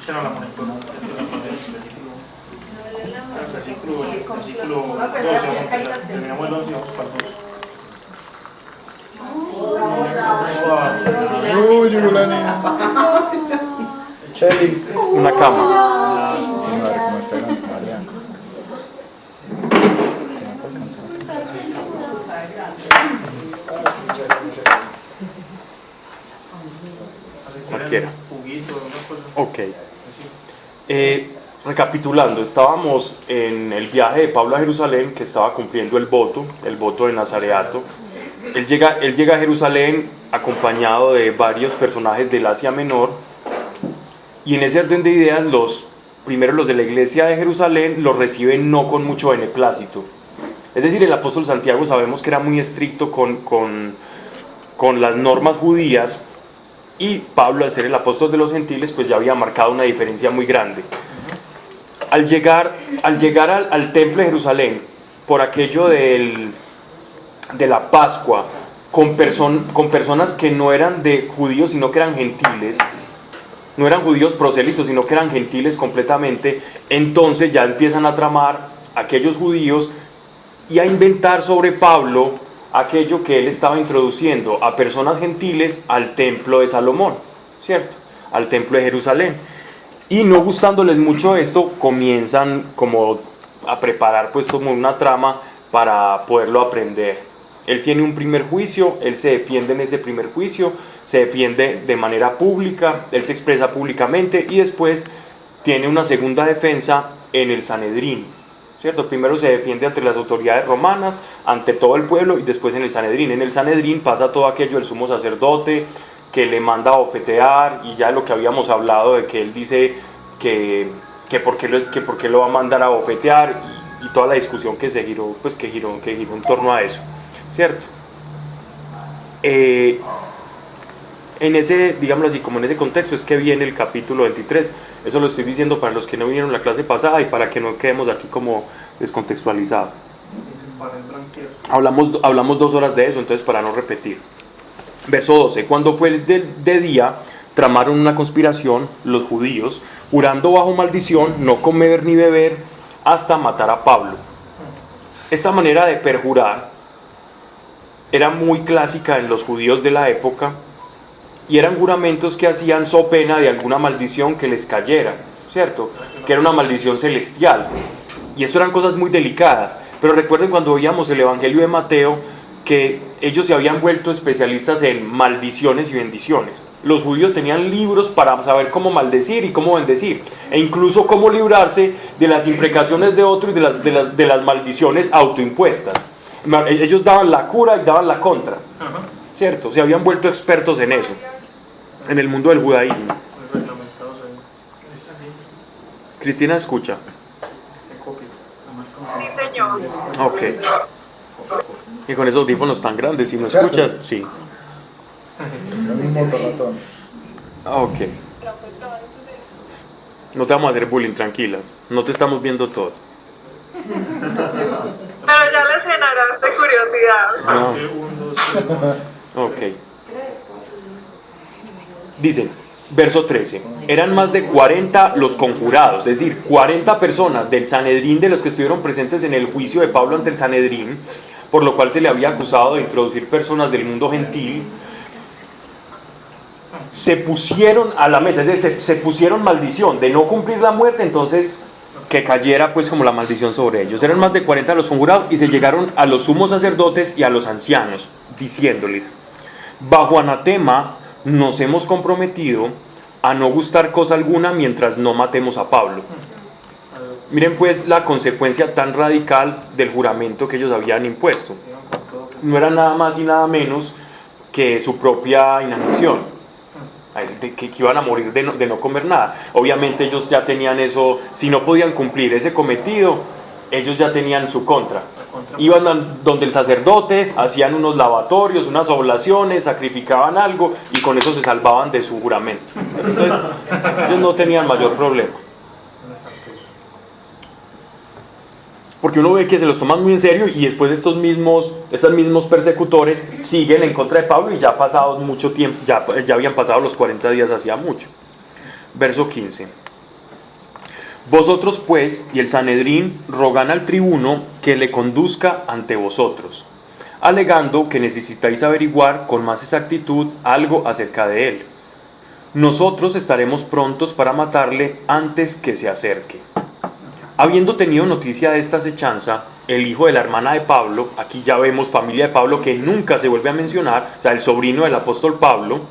Echen a la monitor. Versículo 12. Terminamos el 11 y vamos para el 12. Uy, Yulani. Chelly. Una cama. Madre, ¿cómo está Mariana? Cualquiera. Ok. Recapitulando, estábamos en el viaje de Pablo a Jerusalén, que estaba cumpliendo el voto de Nazareato. Él llega a Jerusalén acompañado de varios personajes del Asia Menor, y en ese orden de ideas, primero los de la iglesia de Jerusalén los reciben no con mucho beneplácito. Es decir, el apóstol Santiago sabemos que era muy estricto con las normas judías, y Pablo, al ser el apóstol de los gentiles, pues ya había marcado una diferencia muy grande. Al llegar al templo de Jerusalén, por aquello de la Pascua, con personas que no eran de judíos, sino que eran gentiles, no eran judíos prosélitos, sino que eran gentiles completamente, entonces ya empiezan a tramar aquellos judíos y a inventar sobre Pablo aquello que él estaba introduciendo a personas gentiles al templo de Salomón, ¿cierto? Al templo de Jerusalén. Y no gustándoles mucho esto, comienzan como a preparar pues como una trama para poderlo aprender. Él tiene un primer juicio, él se defiende en ese primer juicio, se defiende de manera pública, él se expresa públicamente, y después tiene una segunda defensa en el Sanedrín, ¿cierto? Primero se defiende ante las autoridades romanas, ante todo el pueblo, y después en el Sanedrín. En el Sanedrín pasa todo aquello del sumo sacerdote, que le manda a bofetear, y ya lo que habíamos hablado de que él dice que por qué lo va a mandar a bofetear, y toda la discusión que se giró, pues que giró en torno a eso, ¿cierto? En ese, digámoslo así, como en ese contexto es que viene el capítulo 23. Eso lo estoy diciendo para los que no vinieron la clase pasada y para que no quedemos aquí como descontextualizados. Hablamos 2 horas de eso, entonces para no repetir. Verso 12. Cuando fue de día, tramaron una conspiración los judíos, jurando bajo maldición no comer ni beber hasta matar a Pablo. Esta manera de perjurar era muy clásica en los judíos de la época, y eran juramentos que hacían so pena de alguna maldición que les cayera, ¿cierto? Que era una maldición celestial. Y eso eran cosas muy delicadas. Pero recuerden cuando veíamos el Evangelio de Mateo, que ellos se habían vuelto especialistas en maldiciones y bendiciones. Los judíos tenían libros para saber cómo maldecir y cómo bendecir, e incluso cómo librarse de las imprecaciones de otros y de las maldiciones autoimpuestas. Ellos daban la cura y daban la contra, ¿cierto? Se habían vuelto expertos en eso, en el mundo del judaísmo. Cristina, escucha. Sí, señor. Ok. Y con esos audífonos tan grandes, si no escuchas, sí. Lo mismo ratón. Ok. No te vamos a hacer bullying, tranquilas. No te estamos viendo todo. Pero ya les generaste curiosidad. No. Ok. Dicen, verso 13. Eran más de 40 los conjurados, es decir, 40 personas del Sanedrín, de los que estuvieron presentes en el juicio de Pablo ante el Sanedrín, por lo cual se le había acusado de introducir personas del mundo gentil. Se pusieron a la meta, es decir, se pusieron maldición de no cumplir la muerte, entonces que cayera pues como la maldición sobre ellos. Eran más de 40 los conjurados, y se llegaron a los sumos sacerdotes y a los ancianos, diciéndoles: bajo anatema nos hemos comprometido a no gustar cosa alguna mientras no matemos a Pablo. Miren pues la consecuencia tan radical del juramento que ellos habían impuesto. No era nada más y nada menos que su propia inanición, que iban a morir de no comer nada. Obviamente ellos ya tenían eso. Si no podían cumplir ese cometido, ellos ya tenían su contra. Iban donde el sacerdote, hacían unos lavatorios, unas oblaciones, sacrificaban algo, y con eso se salvaban de su juramento. Entonces ellos no tenían mayor problema, porque uno ve que se los toman muy en serio, y después estos mismos persecutores siguen en contra de Pablo, y ya pasado mucho tiempo, ya habían pasado los 40 días hacía mucho. Verso 15. Vosotros pues y el Sanedrín rogan al tribuno que le conduzca ante vosotros, alegando que necesitáis averiguar con más exactitud algo acerca de él. Nosotros estaremos prontos para matarle antes que se acerque. Habiendo tenido noticia de esta acechanza, el hijo de la hermana de Pablo, aquí ya vemos familia de Pablo que nunca se vuelve a mencionar, o sea, el sobrino del apóstol Pablo,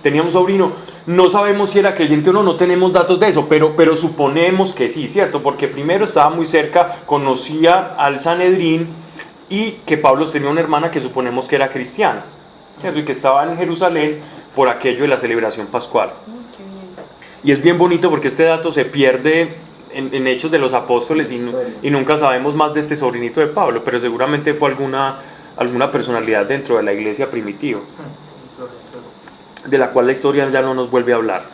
tenía un sobrino, no sabemos si era creyente o no, no tenemos datos de eso, pero suponemos que sí, ¿cierto? Porque primero estaba muy cerca, conocía al Sanedrín y que Pablo tenía una hermana que suponemos que era cristiana, ¿cierto? Y que estaba en Jerusalén por aquello de la celebración pascual. Y es bien bonito porque este dato se pierde en Hechos de los Apóstoles y nunca sabemos más de este sobrinito de Pablo, pero seguramente fue alguna personalidad dentro de la iglesia primitiva, de la cual la historia ya no nos vuelve a hablar.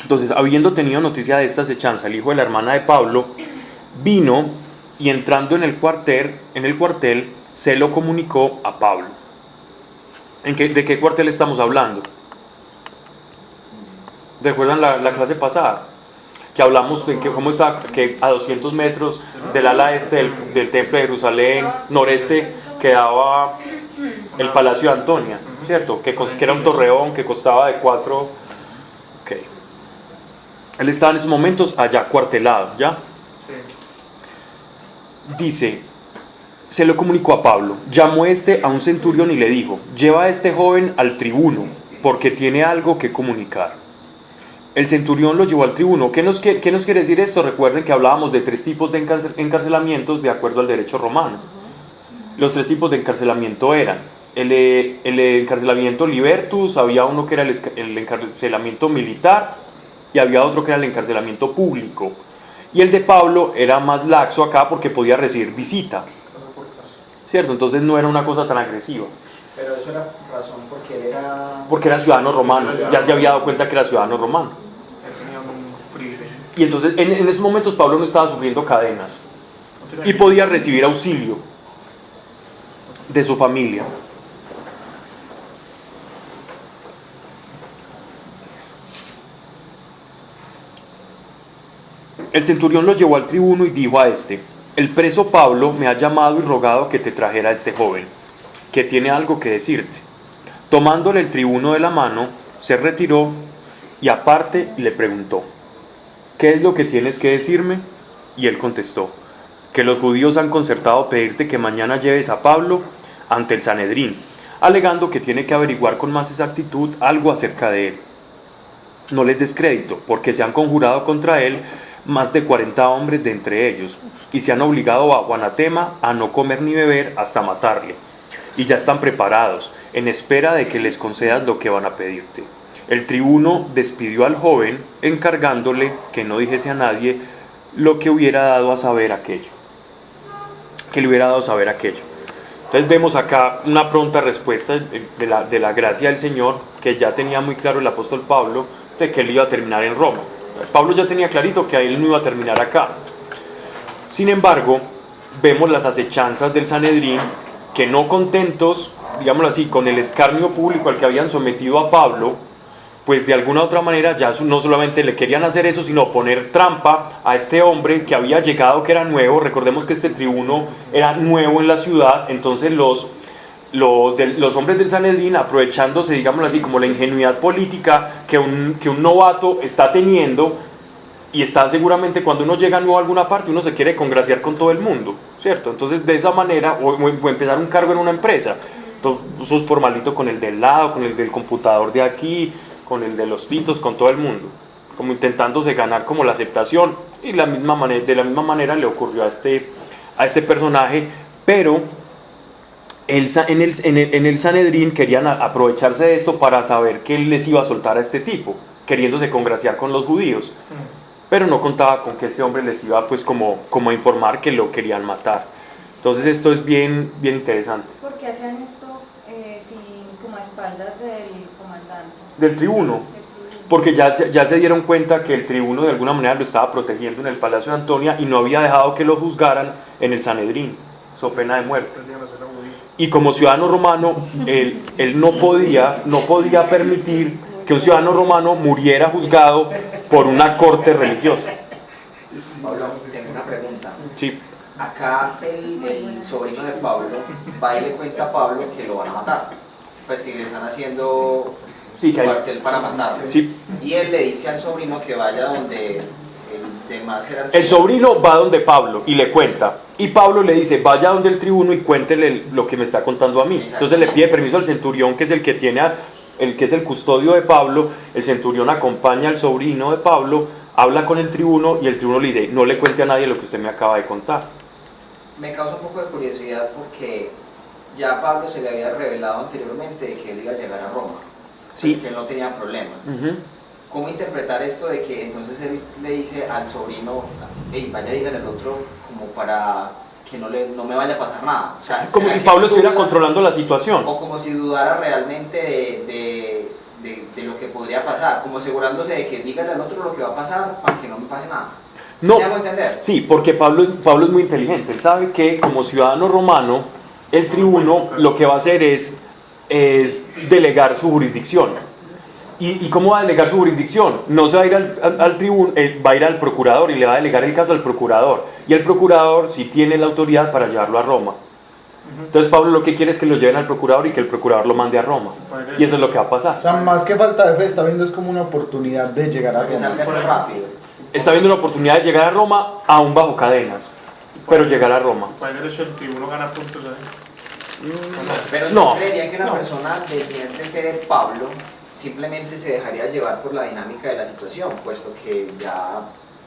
Entonces, habiendo tenido noticia de esta acechanza, el hijo de la hermana de Pablo vino y entrando en el cuartel se lo comunicó a Pablo. ¿De qué cuartel estamos hablando? ¿Recuerdan la clase pasada? Que hablamos de cómo está, que a 200 metros del ala este del templo de Jerusalén, noreste, quedaba el Palacio de Antonia, ¿cierto? Que era un torreón que costaba de 4. Ok. Él estaba en esos momentos allá cuartelado, ¿ya? Dice, se lo comunicó a Pablo, llamó a un centurión y le dijo, lleva a este joven al tribuno, porque tiene algo que comunicar. El centurión lo llevó al tribuno. ¿Qué nos quiere decir esto? Recuerden que hablábamos de 3 tipos de encarcelamientos de acuerdo al derecho romano. Los 3 tipos de encarcelamiento eran el encarcelamiento libertus, había uno que era el encarcelamiento militar y había otro que era el encarcelamiento público. Y el de Pablo era más laxo acá porque podía recibir visita, ¿cierto? Entonces no era una cosa tan agresiva. Pero eso era razón porque él era... Porque era ciudadano romano, ya se había dado cuenta que era ciudadano romano. Y entonces en esos momentos Pablo no estaba sufriendo cadenas y podía recibir auxilio de su familia. El centurión lo llevó al tribuno y dijo a este, el preso Pablo me ha llamado y rogado que te trajera a este joven, que tiene algo que decirte. Tomándole el tribuno de la mano, se retiró y aparte le preguntó, ¿qué es lo que tienes que decirme? Y él contestó, que los judíos han concertado pedirte que mañana lleves a Pablo ante el Sanedrín, alegando que tiene que averiguar con más exactitud algo acerca de él. No les des crédito, porque se han conjurado contra él más de 40 hombres de entre ellos, y se han obligado bajo anatema a no comer ni beber hasta matarle, y ya están preparados, en espera de que les concedas lo que van a pedirte. El tribuno despidió al joven, encargándole que no dijese a nadie lo que hubiera dado a saber aquello. Que le hubiera dado a saber aquello. Entonces vemos acá una pronta respuesta de la gracia del Señor, que ya tenía muy claro el apóstol Pablo, de que él iba a terminar en Roma. Pablo ya tenía clarito que él no iba a terminar acá. Sin embargo, vemos las acechanzas del Sanedrín, que no contentos, digámoslo así, con el escarnio público al que habían sometido a Pablo, pues de alguna otra manera ya no solamente le querían hacer eso, sino poner trampa a este hombre que había llegado, que era nuevo. Recordemos que este tribuno era nuevo en la ciudad, entonces los hombres del Sanedrín, aprovechándose, digámoslo así, como la ingenuidad política que un novato está teniendo, y está seguramente cuando uno llega nuevo a alguna parte, uno se quiere congraciar con todo el mundo, ¿cierto? Entonces de esa manera, o empezar un cargo en una empresa, entonces eso es formalito con el del lado, con el del computador de aquí, con el de los tintos, con todo el mundo, como intentándose ganar como la aceptación, y de la misma manera le ocurrió a este personaje, pero en el Sanedrín querían aprovecharse de esto para saber que él les iba a soltar a este tipo, queriéndose congraciar con los judíos, pero no contaba con que este hombre les iba pues como a informar que lo querían matar. Entonces esto es bien interesante. ¿Por qué hacían esto como a espaldas del comandante? Del tribuno, porque ya se dieron cuenta que el tribuno de alguna manera lo estaba protegiendo en el Palacio de Antonia y no había dejado que lo juzgaran en el Sanedrín, so pena de muerte. Y como ciudadano romano, él no podía permitir que un ciudadano romano muriera juzgado por una corte religiosa. Sí, Acá el sobrino de Pablo va y le cuenta a Pablo que lo van a matar. Pues que le están haciendo Sí, que hay- cuartel para matarlo. sí. Y él le dice al sobrino que vaya donde el de más jerarquía. El sobrino va donde Pablo y le cuenta. Y Pablo le dice, vaya donde el tribuno y cuéntele lo que me está contando a mí. Entonces le pide permiso al centurión, que es el que tiene el que es el custodio de Pablo. El centurión acompaña al sobrino de Pablo, habla con el tribuno y el tribuno le dice, no le cuente a nadie lo que usted me acaba de contar. Me causa un poco de curiosidad porque ya a Pablo se le había revelado anteriormente de que él iba a llegar a Roma. Sí. Pues que él no tenía problema. Ujú. ¿Cómo interpretar esto de que entonces él le dice al sobrino, hey, vaya dígale al otro como para que no me vaya a pasar nada? O sea, Como ¿será si que Pablo él estuviera duda? controlando la situación. O como si dudara realmente de lo que podría pasar, como asegurándose de que dígale al otro lo que va a pasar para que no me pase nada. No, ¿Me hago entender? sí, porque Pablo es muy inteligente. Él sabe que como ciudadano romano, el tribuno lo que va a hacer es delegar su jurisdicción. ¿Y cómo va a delegar su jurisdicción? No se va a ir al tribuno, va a ir al procurador y le va a delegar el caso al procurador. Y el procurador sí tiene la autoridad para llevarlo a Roma. Entonces Pablo lo que quiere es que lo lleven al procurador y que el procurador lo mande a Roma. Y eso es lo que va a pasar. O sea, más que falta de fe, está viendo es como una oportunidad de llegar a Que Roma. salga esto rápido. Está viendo la oportunidad de llegar a Roma aún bajo cadenas, pero llegar a Roma. Para el hecho el tribuno gana puntos ahí. Pero No. yo creería que una No. persona de nivel de fe de Pablo simplemente se dejaría llevar por la dinámica de la situación, puesto que ya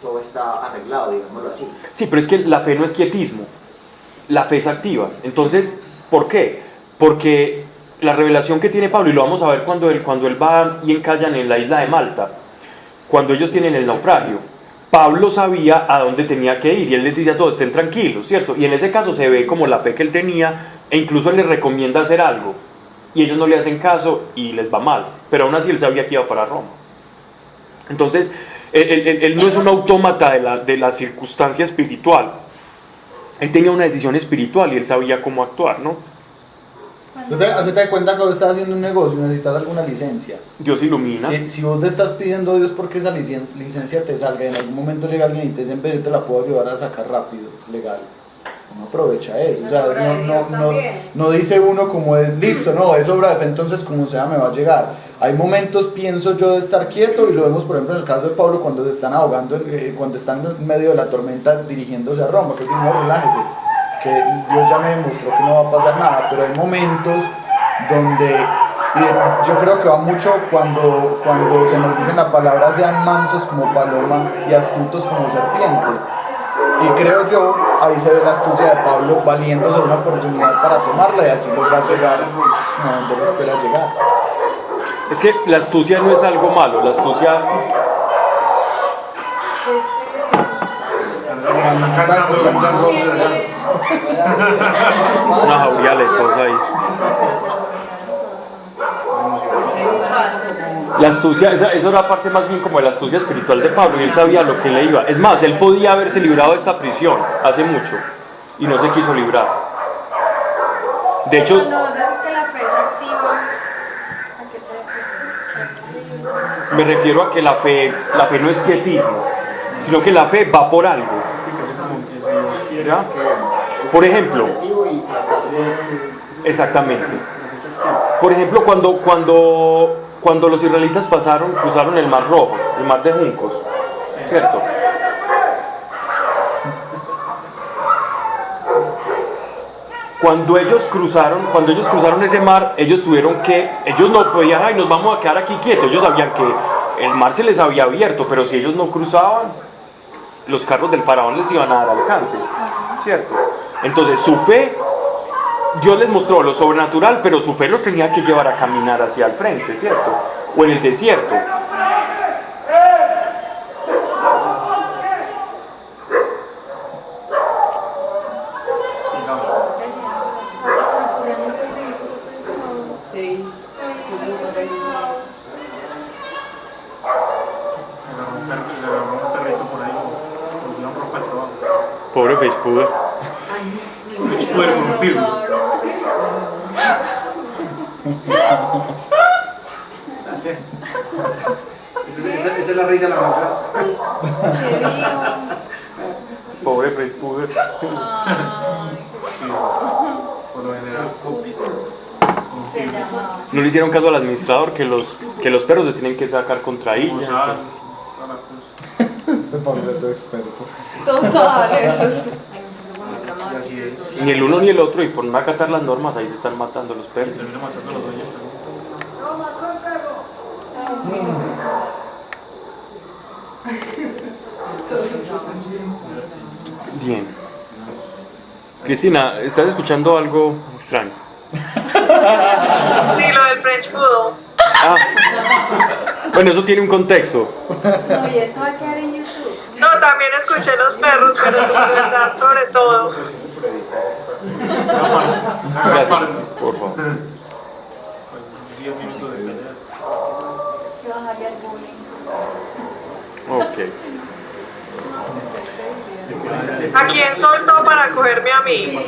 todo está arreglado, digámoslo así. Sí, pero es que la fe no es quietismo, la fe es activa. Entonces, ¿por qué? Porque la revelación que tiene Pablo, y lo vamos a ver cuando él va y encallan en la isla de Malta, cuando ellos tienen el naufragio, Pablo sabía a dónde tenía que ir y él les dice a todos, estén tranquilos, ¿cierto? Y en ese caso se ve como la fe que él tenía e incluso él les recomienda hacer algo y ellos no le hacen caso y les va mal, pero aún así él sabía que iba para Roma. Entonces, él no es un autómata de la circunstancia espiritual, él tenía una decisión espiritual y él sabía cómo actuar, ¿no? Hazte de cuenta que vos estás haciendo un negocio y necesitas alguna licencia. Dios ilumina. Si vos le estás pidiendo a Dios porque esa licencia te salga y en algún momento llega alguien y te dice, en vez yo te la puedo ayudar a sacar rápido, legal. Uno aprovecha eso. O sea, no dice uno como es listo, no, es obra de fe, entonces como sea me va a llegar. Hay momentos, pienso yo, de estar quieto y lo vemos por ejemplo en el caso de Pablo cuando se están ahogando, cuando están en medio de la tormenta dirigiéndose a Roma, que dice, no, relájese, que Dios ya me demostró que no va a pasar nada, pero hay momentos donde yo creo que va mucho cuando se nos dicen la palabra sean mansos como paloma y astutos como serpiente. Y creo yo, ahí se ve la astucia de Pablo valiéndose de una oportunidad para tomarla y así logra llegar donde él espera llegar. Es que la astucia no es algo malo, la astucia... Una jauría letosa ahí. La astucia, eso era parte más bien como de la astucia espiritual de Pablo y él sabía lo que le iba. Es más, él podía haberse librado de esta prisión hace mucho y no se quiso librar. De hecho, Cuando dices que la fe es activa, ¿a qué te me refiero a que la fe no es quietismo, sino que la fe va por algo. Como que si Dios quiere. ¿Ya? Por ejemplo, Objetivo y tratar de... exactamente. Por ejemplo, cuando los israelitas cruzaron el Mar Rojo, el Mar de Juncos, ¿cierto? Cuando ellos cruzaron ese mar, ellos no podían, ay, nos vamos a quedar aquí quietos. Ellos sabían que el mar se les había abierto, pero si ellos no cruzaban, los carros del faraón les iban a dar alcance, ¿cierto? Entonces su fe, Dios les mostró lo sobrenatural, pero su fe los tenía que llevar a caminar hacia el frente, ¿cierto? O en el desierto. Sí. Le agarró un perrito por ahí, por una ropa de trabajo. Pobre Facebook. Puede romperlo. Esa es la risa de la maldad. Pobre Freispuder. Sí, por lo general. Se llamaba. No le hicieron caso al administrador que los perros se tienen que sacar contra ella. Usar toda la cosa. Este Pablo es todo experto. Total, eso es. Y así es. Ni el uno ni el otro, y por no acatar las normas, ahí se están matando los Y perros. termina matando a los dueños también. Bien. Cristina, ¿estás escuchando algo extraño? Sí, lo del French Poodle. Ah. Bueno, eso tiene un contexto. No, y esto va a quedar en YouTube. No, también escuché los perros, pero la verdad, sobre todo. Gracias, por favor. 10 minutos de pelea. Que bajarle al bullying. Ok. ¿A quién soltó para cogerme a mí?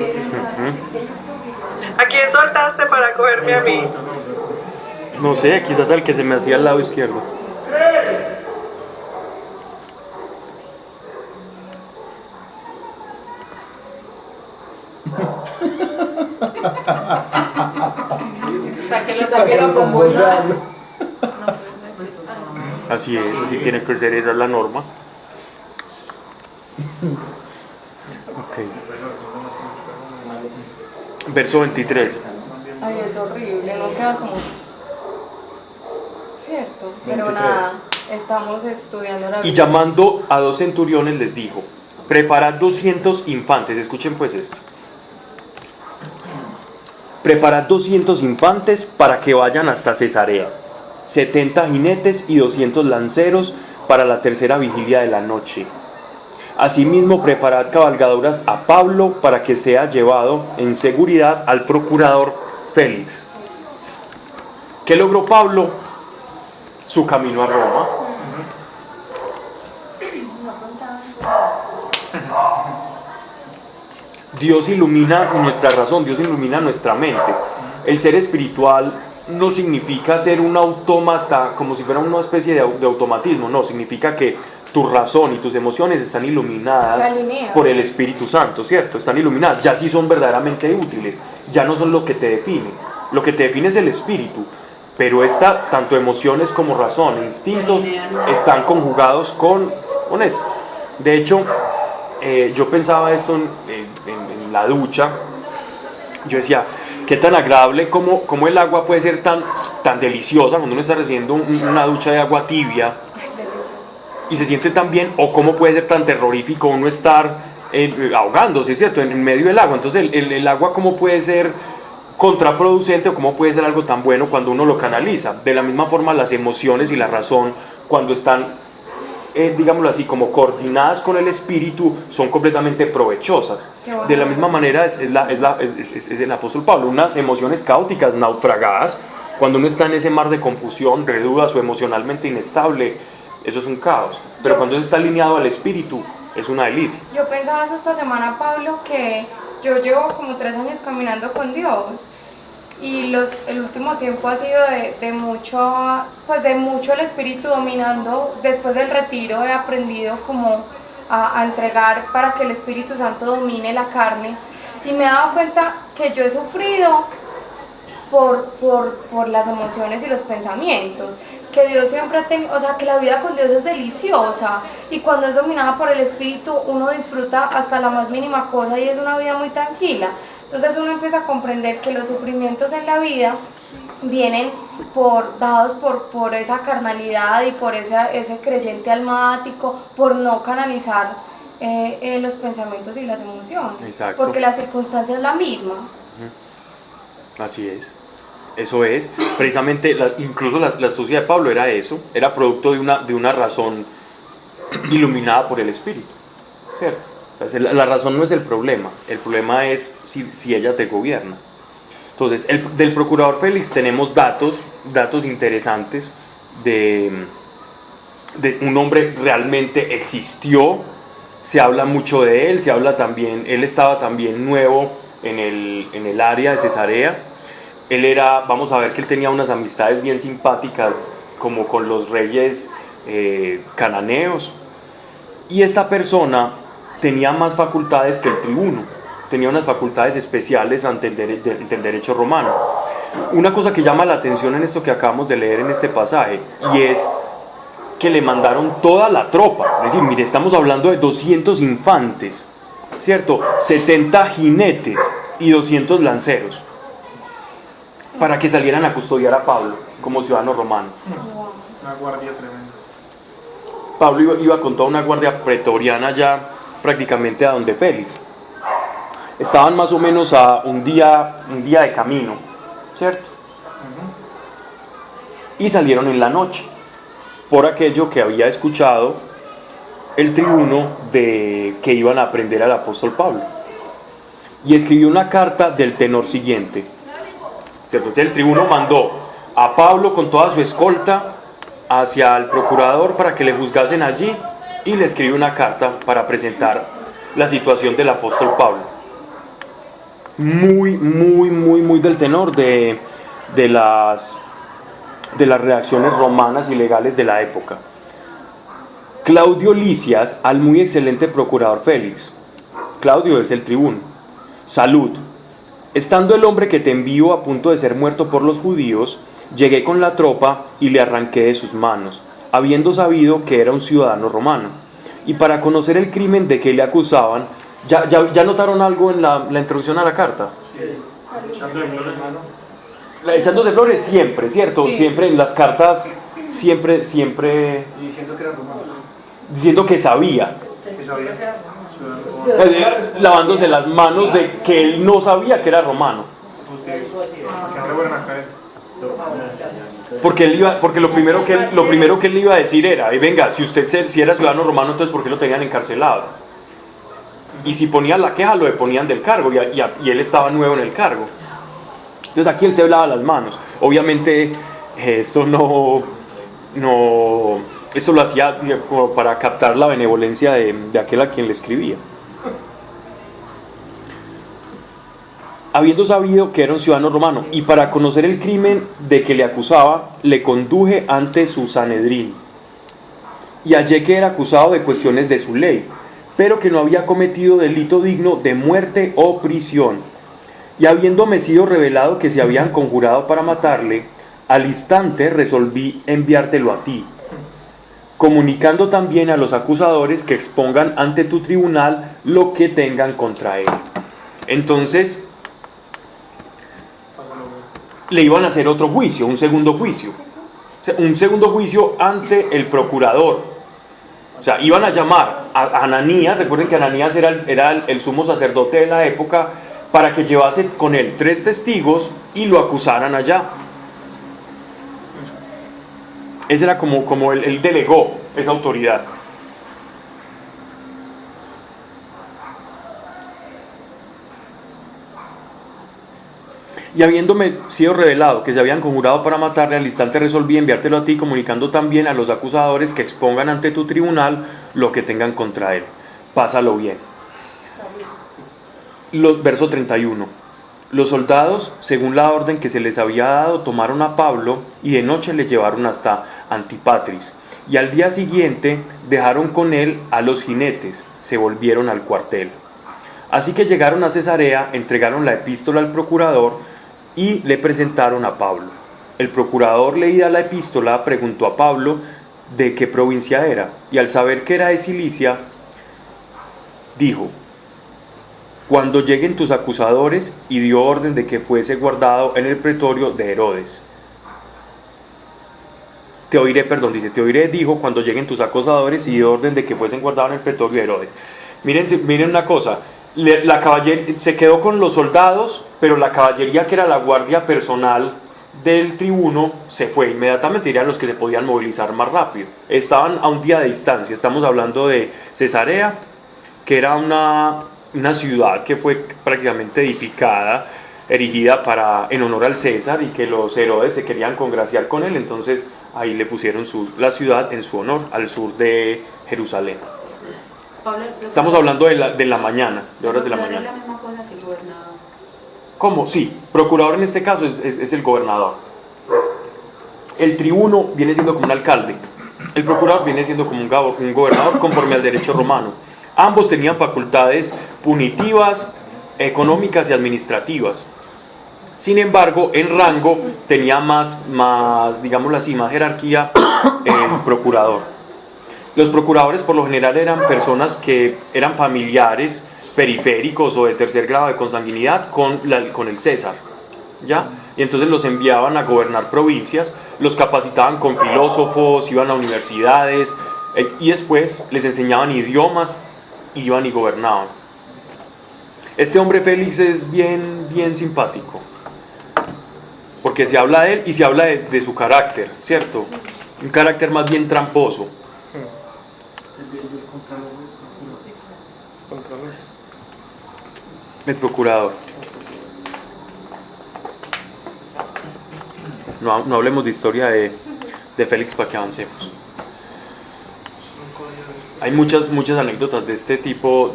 ¿A quién soltaste para cogerme a mí? No sé, quizás al que se me hacía al lado izquierdo. Sáquelo con voz de hablo. Así es, así tiene que ser, esa es la norma. Ok. Verso 23. Ay, es horrible, no queda como. Cierto, pero 23. nada, estamos estudiando la Y Biblia. llamando a 2 centuriones les dijo: preparad 200 infantes. Escuchen pues esto. Preparad 200 infantes para que vayan hasta Cesarea, 70 jinetes y 200 lanceros para la tercera vigilia de la noche. Asimismo, preparad cabalgaduras a Pablo para que sea llevado en seguridad al procurador Félix. ¿Qué logró Pablo? Su camino a Roma. Dios ilumina nuestra razón, Dios ilumina nuestra mente. El ser espiritual no significa ser un autómata, como si fuera una especie de automatismo, no, significa que tu razón y tus emociones están Se iluminadas alinean. por el Espíritu Santo, ¿cierto? Están iluminadas, ya sí son verdaderamente útiles, ya no son lo que te define. Lo que te define es el Espíritu, pero tanto emociones como razón, instintos, están conjugados con eso. De hecho, yo pensaba eso en la ducha. Yo decía, qué tan agradable como el agua puede ser tan deliciosa cuando uno está recibiendo una ducha de agua tibia y se siente tan bien, o cómo puede ser tan terrorífico uno estar ahogándose, ¿cierto? En medio del agua. Entonces el agua, cómo puede ser contraproducente o cómo puede ser algo tan bueno cuando uno lo canaliza. De la misma forma, las emociones y la razón, cuando están digámoslo así, como coordinadas con el espíritu, son completamente provechosas. Bueno. De la misma manera es el apóstol Pablo. Unas emociones caóticas, naufragadas, cuando uno está en ese mar de confusión, de dudas o emocionalmente inestable, eso es un caos. Pero cuando eso está alineado al espíritu, es una delicia. Yo pensaba eso esta semana, Pablo, que yo llevo como 3 años caminando con Dios y el último tiempo ha sido de mucho el espíritu dominando. Después del retiro he aprendido como a entregar para que el Espíritu Santo domine la carne, y me he dado cuenta que yo he sufrido por las emociones y los pensamientos, que Dios siempre ha tenido, o sea, que la vida con Dios es deliciosa, y cuando es dominada por el Espíritu uno disfruta hasta la más mínima cosa y es una vida muy tranquila. Entonces uno empieza a comprender que los sufrimientos en la vida vienen dados por esa carnalidad y por ese creyente almático, por no canalizar los pensamientos y las emociones. Exacto. Porque la circunstancia es la misma. Así es. Eso es. Precisamente, incluso la astucia de Pablo era eso, era producto de una razón iluminada por el Espíritu, ¿cierto? Entonces, la razón no es el problema es si ella te gobierna. Entonces, del procurador Félix tenemos datos interesantes de un hombre realmente existió, se habla mucho de él, se habla también, él estaba también nuevo en el área de Cesarea. Vamos a ver que él tenía unas amistades bien simpáticas como con los reyes cananeos, y esta persona tenía más facultades que el tribuno, tenía unas facultades especiales ante el derecho romano. Una cosa que llama la atención en esto que acabamos de leer en este pasaje, y es que le mandaron toda la tropa. Es decir, mire, estamos hablando de 200 infantes, ¿cierto? 70 jinetes y 200 lanceros, para que salieran a custodiar a Pablo como ciudadano romano. Una guardia tremenda. Pablo iba con toda una guardia pretoriana ya prácticamente a donde Félix. Estaban más o menos a un día de camino, ¿cierto? Y salieron en la noche, por aquello que había escuchado el tribuno de que iban a aprender al apóstol Pablo. Y escribió una carta del tenor siguiente, ¿cierto? Entonces el tribuno mandó a Pablo con toda su escolta hacia el procurador para que le juzgasen allí, y le escribió una carta para presentar la situación del apóstol Pablo. Muy del tenor de las reacciones romanas y legales de la época. Claudio Lisias al muy excelente procurador Félix. Claudio es el tribuno. Salud. Estando el hombre que te envío a punto de ser muerto por los judíos, llegué con la tropa y le arranqué de sus manos, habiendo sabido que era un ciudadano romano. Y para conocer el crimen de que le acusaban, ¿ya notaron algo en la introducción a la carta? Echando de flores, hermano. Echando de flores siempre, ¿cierto? Sí. Siempre en las cartas, siempre Y diciendo que era romano. diciendo que sabía. Que sabía. Lavándose las manos de que él no sabía que era romano. Ustedes, que no le vuelvan a caer. Porque lo primero que él le iba a decir era, venga, si era ciudadano romano, entonces ¿por qué lo tenían encarcelado? Y si ponían la queja, lo deponían del cargo, y él estaba nuevo en el cargo. Entonces aquí él se lava las manos. Obviamente esto esto lo hacía como para captar la benevolencia de aquel a quien le escribía. Habiendo sabido que era un ciudadano romano y para conocer el crimen de que le acusaba, le conduje ante su Sanedrín. Y hallé que era acusado de cuestiones de su ley, pero que no había cometido delito digno de muerte o prisión. Y habiéndome sido revelado que se habían conjurado para matarle, al instante resolví enviártelo a ti, comunicando también a los acusadores que expongan ante tu tribunal lo que tengan contra él. Entonces le iban a hacer otro juicio, un segundo juicio. O sea, un segundo juicio ante el procurador. O sea, iban a llamar a Ananías, recuerden que Ananías era el sumo sacerdote de la época, para que llevase con él 3 testigos y lo acusaran allá. Ese era como él delegó esa autoridad. Y habiéndome sido revelado que se habían conjurado para matarle, al instante resolví enviártelo a ti, comunicando también a los acusadores que expongan ante tu tribunal lo que tengan contra él. Pásalo bien. Verso 31. Los soldados, según la orden que se les había dado, tomaron a Pablo y de noche le llevaron hasta Antipatris. Y al día siguiente dejaron con él a los jinetes, se volvieron al cuartel. Así que llegaron a Cesarea, entregaron la epístola al procurador y le presentaron a Pablo. El procurador, leída la epístola, preguntó a Pablo de qué provincia era, y al saber que era de Cilicia, dijo: cuando lleguen tus acusadores, y dio orden de que fuese guardado en el pretorio de Herodes. Te oiré, dijo, cuando lleguen tus acusadores, y dio orden de que fuesen guardados en el pretorio de Herodes. Miren una cosa, la caballería se quedó con los soldados, pero la caballería, que era la guardia personal del tribuno, se fue. Inmediatamente irían los que se podían movilizar más rápido. Estaban a un día de distancia. Estamos hablando de Cesarea, que era una ciudad que fue prácticamente edificada, erigida en honor al César, y que los Herodes se querían congraciar con él. Entonces ahí le pusieron la ciudad en su honor, al sur de Jerusalén. Estamos hablando de la mañana, de horas de la mañana. ¿Es la misma cosa que el gobernador? ¿Cómo? Sí, procurador en este caso es el gobernador. El tribuno viene siendo como un alcalde. El procurador viene siendo como un gobernador conforme al derecho romano. Ambos tenían facultades punitivas, económicas y administrativas. Sin embargo, en rango tenía más digámoslo así, más jerarquía el procurador. Los procuradores por lo general eran personas que eran familiares, periféricos o de tercer grado de consanguinidad con el César, ¿ya? Y entonces los enviaban a gobernar provincias, los capacitaban con filósofos, iban a universidades y después les enseñaban idiomas, iban y gobernaban. Este hombre Félix es bien simpático, porque se habla de él y se habla de su carácter, ¿cierto? Un carácter más bien tramposo. El procurador. No hablemos de historia de Félix para que avancemos. Hay muchas anécdotas de este tipo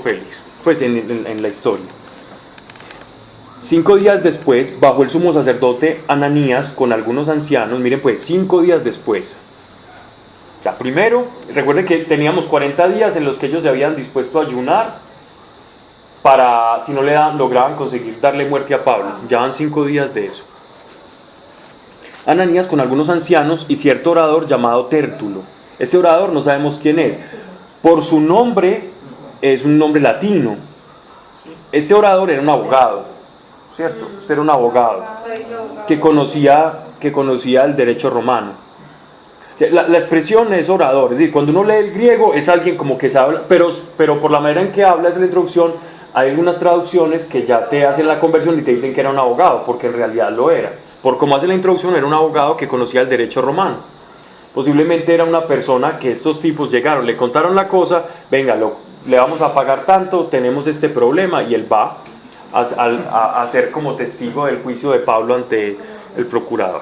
Félix, pues en la historia. 5 días después, bajó el sumo sacerdote Ananías con algunos ancianos. Miren pues, 5 días después. O sea, primero, recuerden que teníamos 40 días en los que ellos se habían dispuesto a ayunar para, si no lograban conseguir darle muerte a Pablo. Ya van 5 días de eso. Ananías con algunos ancianos y cierto orador llamado Tértulo. Este orador no sabemos quién es. Por su nombre, es un nombre latino. Este orador era un abogado, ¿cierto? Este era un abogado que conocía el derecho romano. La expresión es orador, es decir, cuando uno lee el griego es alguien como que sabe, pero por la manera en que habla es la introducción. Hay algunas traducciones que ya te hacen la conversión y te dicen que era un abogado, porque en realidad lo era. Por cómo hace la introducción, era un abogado que conocía el derecho romano. Posiblemente era una persona que estos tipos llegaron, le contaron la cosa, venga, le vamos a pagar tanto, tenemos este problema, y él va a ser como testigo del juicio de Pablo ante el procurador.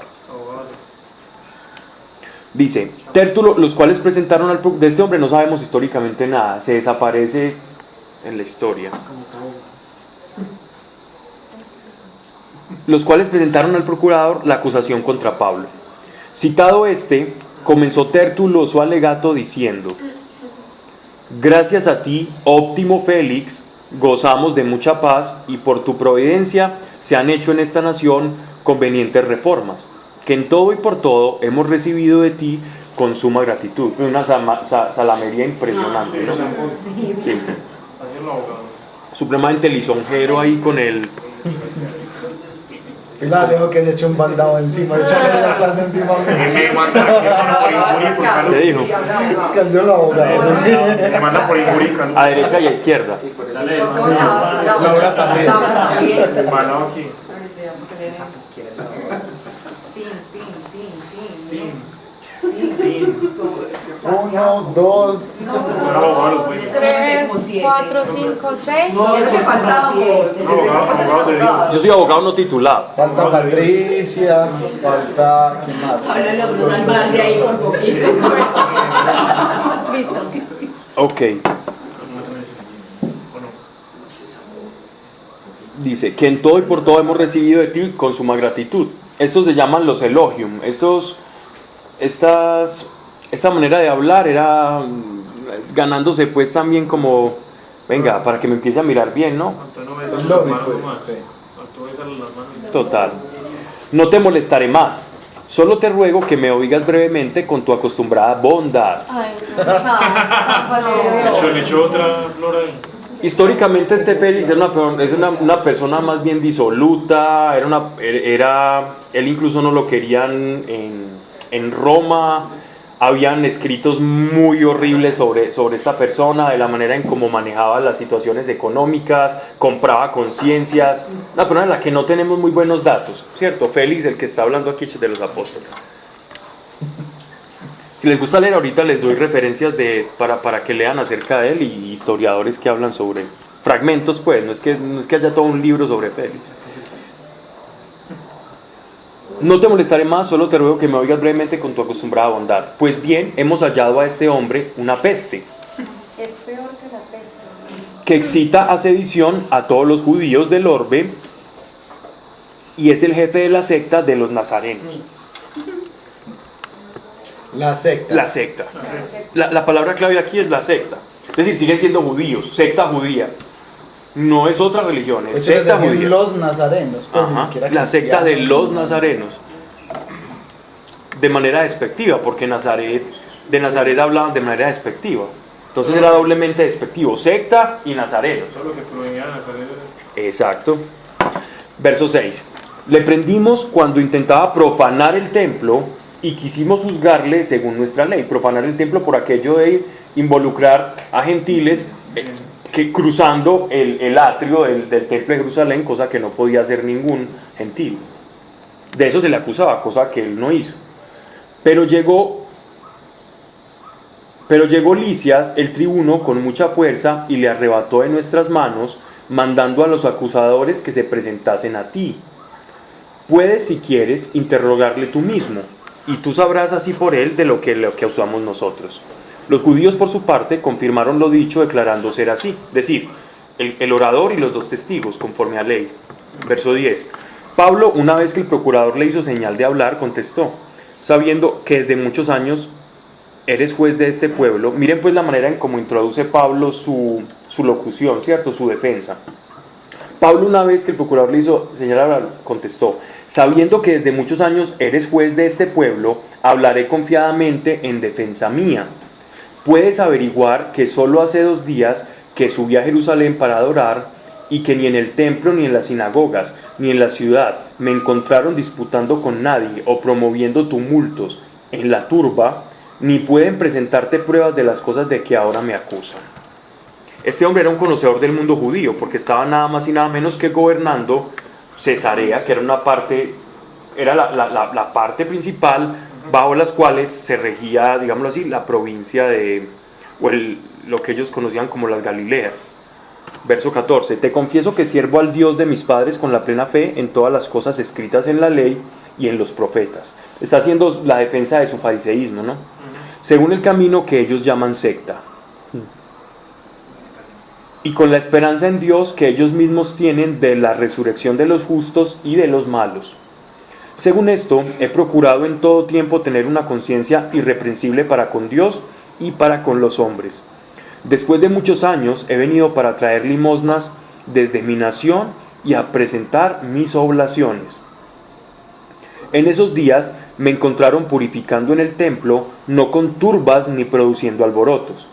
Dice, Tértulo, los cuales presentaron de este hombre no sabemos históricamente nada, se desaparece en la historia. Los cuales presentaron al procurador la acusación contra Pablo. Citado este, comenzó Tértulo su alegato diciendo: gracias a ti, óptimo Félix, gozamos de mucha paz y por tu providencia se han hecho en esta nación convenientes reformas, que en todo y por todo hemos recibido de ti con suma gratitud. Una salamería impresionante, ¿no? Sí. Supremamente lisonjero ahí con el... Pilar dijo que se echó un baldado encima, echarle la clase encima. ¿Qué dijo? Es que yo lo abogado. Me manda por Ingurica, ¿no? A derecha y a izquierda. Sí, por eso. Laura también. Hermano aquí. Uno, dos, 3, 4, 5, 6. Yo soy abogado no titulado. falta Patricia, falta... ¿quién más? Listo. Ok. Dice que en todo y por todo hemos recibido de ti con suma gratitud. Estos se llaman los elogium. Esta manera de hablar era ganándose pues también como, venga, para que me empiece a mirar bien, ¿no? Total. No te molestaré más. Solo te ruego que me oigas brevemente con tu acostumbrada bondad. Ay, no, Le echó otra flor ahí. Históricamente este Félix es una persona más bien disoluta, él incluso no lo querían en Roma. Habían escritos muy horribles sobre esta persona, de la manera en cómo manejaba las situaciones económicas, compraba conciencias, una persona de la que no tenemos muy buenos datos, ¿cierto? Félix, el que está hablando aquí de los apóstoles. Si les gusta leer ahorita les doy referencias para que lean acerca de él y historiadores que hablan sobre fragmentos, pues, no es que haya todo un libro sobre Félix. No te molestaré más, solo te ruego que me oigas brevemente con tu acostumbrada bondad. Pues bien, hemos hallado a este hombre una peste. Es peor que la peste. Que excita a sedición a todos los judíos del orbe y es el jefe de la secta de los nazarenos. La secta. La secta. La palabra clave aquí es la secta. Es decir, siguen siendo judíos, secta judía. No es otra religión, es Eso les secta decían judía. los nazarenos, pues, ni Ajá, siquiera la secta de cristianos. los nazarenos. De manera despectiva, porque de Nazaret hablaban de manera despectiva. Entonces era doblemente despectivo, secta y nazarenos. Solo que provenía de Nazaret. Exacto. Verso 6. Le prendimos cuando intentaba profanar el templo y quisimos juzgarle según nuestra ley. Profanar el templo por aquello de involucrar a gentiles que cruzando el atrio del templo de Jerusalén, cosa que no podía hacer ningún gentil. De eso se le acusaba, cosa que él no hizo. Pero llegó Lisias, el tribuno, con mucha fuerza y le arrebató de nuestras manos, mandando a los acusadores que se presentasen a ti. Puedes, si quieres, interrogarle tú mismo, y tú sabrás así por él de lo que usamos nosotros. Los judíos, por su parte, confirmaron lo dicho, declarando ser así, es decir, el orador y los dos testigos, conforme a ley. Verso 10. Pablo, una vez que el procurador le hizo señal de hablar, contestó: sabiendo que desde muchos años eres juez de este pueblo. Miren pues la manera en cómo introduce Pablo su locución, ¿cierto? Su defensa. Pablo, una vez que el procurador le hizo señal de hablar, contestó: sabiendo que desde muchos años eres juez de este pueblo, hablaré confiadamente en defensa mía. Puedes averiguar que solo hace 2 días que subí a Jerusalén para adorar, y que ni en el templo, ni en las sinagogas, ni en la ciudad me encontraron disputando con nadie o promoviendo tumultos en la turba, ni pueden presentarte pruebas de las cosas de que ahora me acusan. Este hombre era un conocedor del mundo judío, porque estaba nada más y nada menos que gobernando Cesarea, que era una parte, era la parte principal bajo las cuales se regía, digámoslo así, la provincia lo que ellos conocían como las Galileas. Verso 14. Te confieso que sirvo al Dios de mis padres con la plena fe en todas las cosas escritas en la ley y en los profetas. Está haciendo la defensa de su fariseísmo, ¿no? Según el camino que ellos llaman secta. Y con la esperanza en Dios que ellos mismos tienen de la resurrección de los justos y de los malos. Según esto, he procurado en todo tiempo tener una conciencia irreprensible para con Dios y para con los hombres. Después de muchos años he venido para traer limosnas desde mi nación y a presentar mis oblaciones. En esos días me encontraron purificando en el templo, no con turbas ni produciendo alborotos.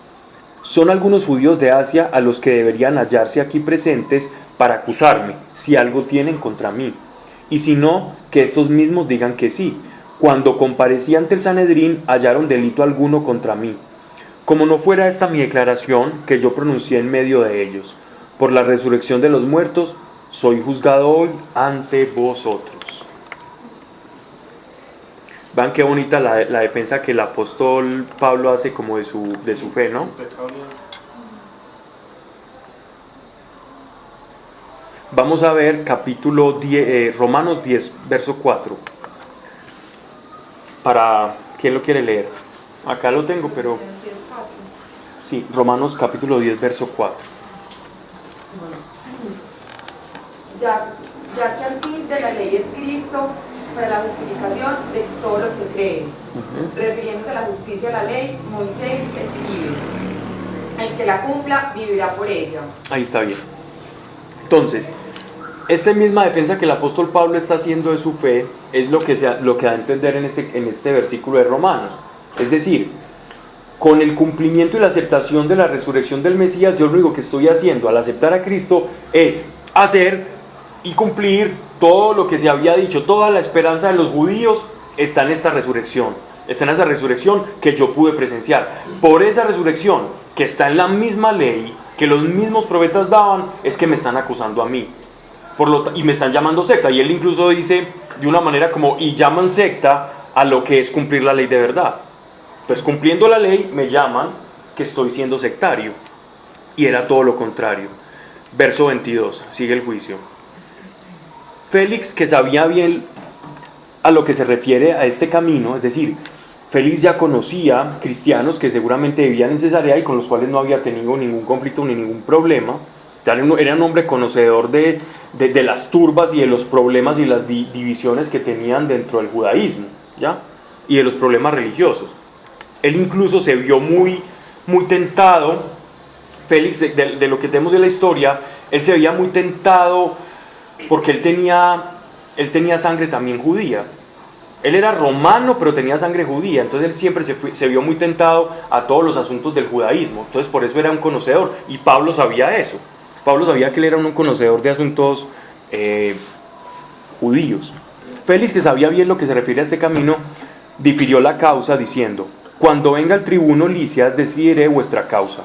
Son algunos judíos de Asia a los que deberían hallarse aquí presentes para acusarme, si algo tienen contra mí. Y si no, que estos mismos digan que sí. Cuando comparecí ante el Sanedrín, hallaron delito alguno contra mí. Como no fuera esta mi declaración, que yo pronuncié en medio de ellos, por la resurrección de los muertos, soy juzgado hoy ante vosotros. Vean qué bonita la defensa que el apóstol Pablo hace como de su fe, ¿no? Vamos a ver capítulo 10, Romanos 10, verso 4. Para, ¿quién lo quiere leer? Acá lo tengo, pero... Sí, Romanos capítulo 10, verso 4. Ya que al fin de la ley es Cristo para la justificación de todos los que creen. Refiriéndose a la justicia de la ley, Moisés escribe: el que la cumpla vivirá por ella. Ahí está bien. Entonces, esta misma defensa que el apóstol Pablo está haciendo de su fe es lo que da a entender en este versículo de Romanos. Es decir, con el cumplimiento y la aceptación de la resurrección del Mesías, yo lo único que estoy haciendo al aceptar a Cristo es hacer y cumplir todo lo que se había dicho. Toda la esperanza de los judíos está en esta resurrección. Está en esa resurrección que yo pude presenciar. Por esa resurrección que está en la misma ley, que los mismos profetas daban, es que me están acusando a mí. Y me están llamando secta. Y él incluso dice de una manera como, y llaman secta a lo que es cumplir la ley de verdad. Entonces, cumpliendo la ley, me llaman que estoy siendo sectario. Y era todo lo contrario. Verso 22, sigue el juicio. Félix, que sabía bien a lo que se refiere a este camino, es decir, Félix ya conocía cristianos que seguramente vivían en Cesarea y con los cuales no había tenido ningún conflicto ni ningún problema. Era un hombre conocedor de las turbas y de los problemas y las divisiones que tenían dentro del judaísmo, ¿ya? Y de los problemas religiosos. Él incluso se vio muy tentado Félix, de lo que tenemos de la historia, él se veía muy tentado porque él tenía sangre también judía. Él era romano, pero tenía sangre judía, entonces él siempre se vio muy tentado a todos los asuntos del judaísmo, entonces por eso era un conocedor, y Pablo sabía eso. Pablo sabía que él era un conocedor de asuntos judíos. Félix, que sabía bien lo que se refiere a este camino, difirió la causa diciendo: cuando venga el tribuno Licias, decidiré vuestra causa.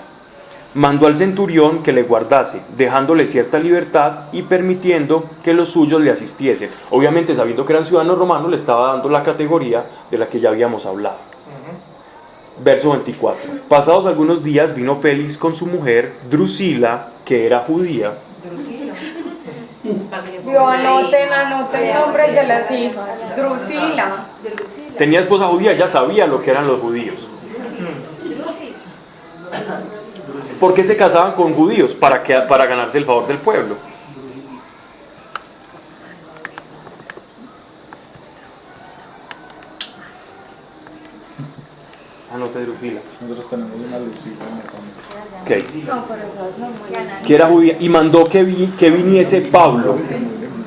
Mandó al centurión que le guardase, dejándole cierta libertad y permitiendo que los suyos le asistiesen. Obviamente, sabiendo que eran ciudadanos romanos, le estaba dando la categoría de la que ya habíamos hablado. Verso 24. Pasados algunos días vino Félix con su mujer Drusila, que era judía. Anoten nombres de las hijas. Drusila. Tenía esposa judía, ya sabía lo que eran los judíos. ¿Por qué se casaban con judíos? Para ganarse el favor del pueblo. Anote Drusila. Nosotros tenemos una Lucila en la familia. Okay. No, pero esas no muy Que era judía, y mandó que viniese Pablo.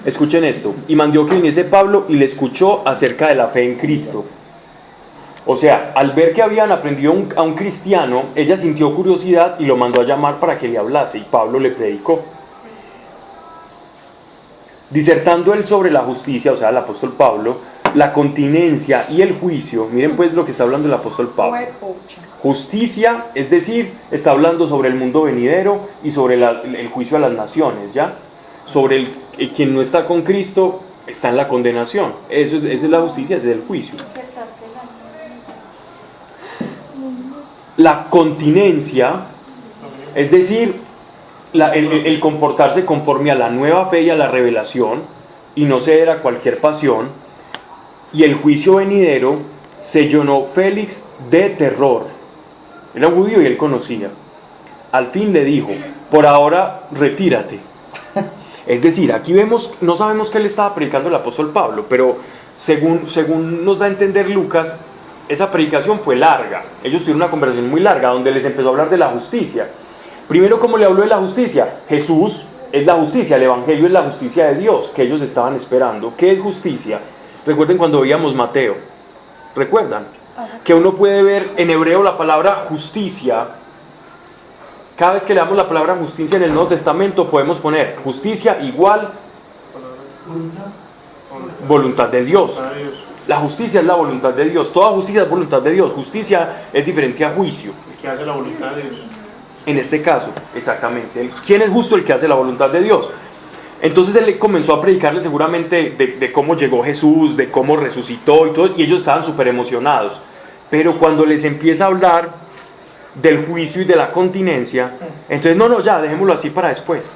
Escuchen esto. Y mandó que viniese Pablo y le escuchó acerca de la fe en Cristo. O sea, al ver que habían aprendido a un cristiano, ella sintió curiosidad y lo mandó a llamar para que le hablase, y Pablo le predicó. Disertando él sobre la justicia, o sea, el apóstol Pablo, la continencia y el juicio. Miren pues lo que está hablando el apóstol Pablo. Justicia, es decir, está hablando sobre el mundo venidero y sobre el juicio a las naciones, ¿ya? Sobre quien no está con Cristo está en la condenación. Esa es la justicia, ese es el juicio. La continencia, es decir, el comportarse conforme a la nueva fe y a la revelación y no ceder a cualquier pasión. Y el juicio venidero se llenó Félix de terror. Era un judío y él conocía. Al fin le dijo: por ahora retírate. Es decir, aquí vemos, no sabemos qué le estaba predicando el apóstol Pablo, pero según nos da a entender Lucas, esa predicación fue larga. Ellos tuvieron una conversación muy larga donde les empezó a hablar de la justicia. Primero, ¿cómo le habló de la justicia? Jesús es la justicia, el evangelio es la justicia de Dios que ellos estaban esperando. ¿Qué es justicia? Recuerden cuando veíamos Mateo. ¿Recuerdan? Que uno puede ver en hebreo la palabra justicia. Cada vez que leamos la palabra justicia en el Nuevo Testamento podemos poner justicia igual voluntad de Dios. La justicia es la voluntad de Dios. Toda justicia es voluntad de Dios. Justicia es diferente a juicio. El que hace la voluntad de Dios. En este caso, exactamente. ¿Quién es justo? El que hace la voluntad de Dios. Entonces él comenzó a predicarle seguramente de cómo llegó Jesús, de cómo resucitó y todo, y ellos estaban súper emocionados. Pero cuando les empieza a hablar del juicio y de la continencia, entonces ya, dejémoslo así para después.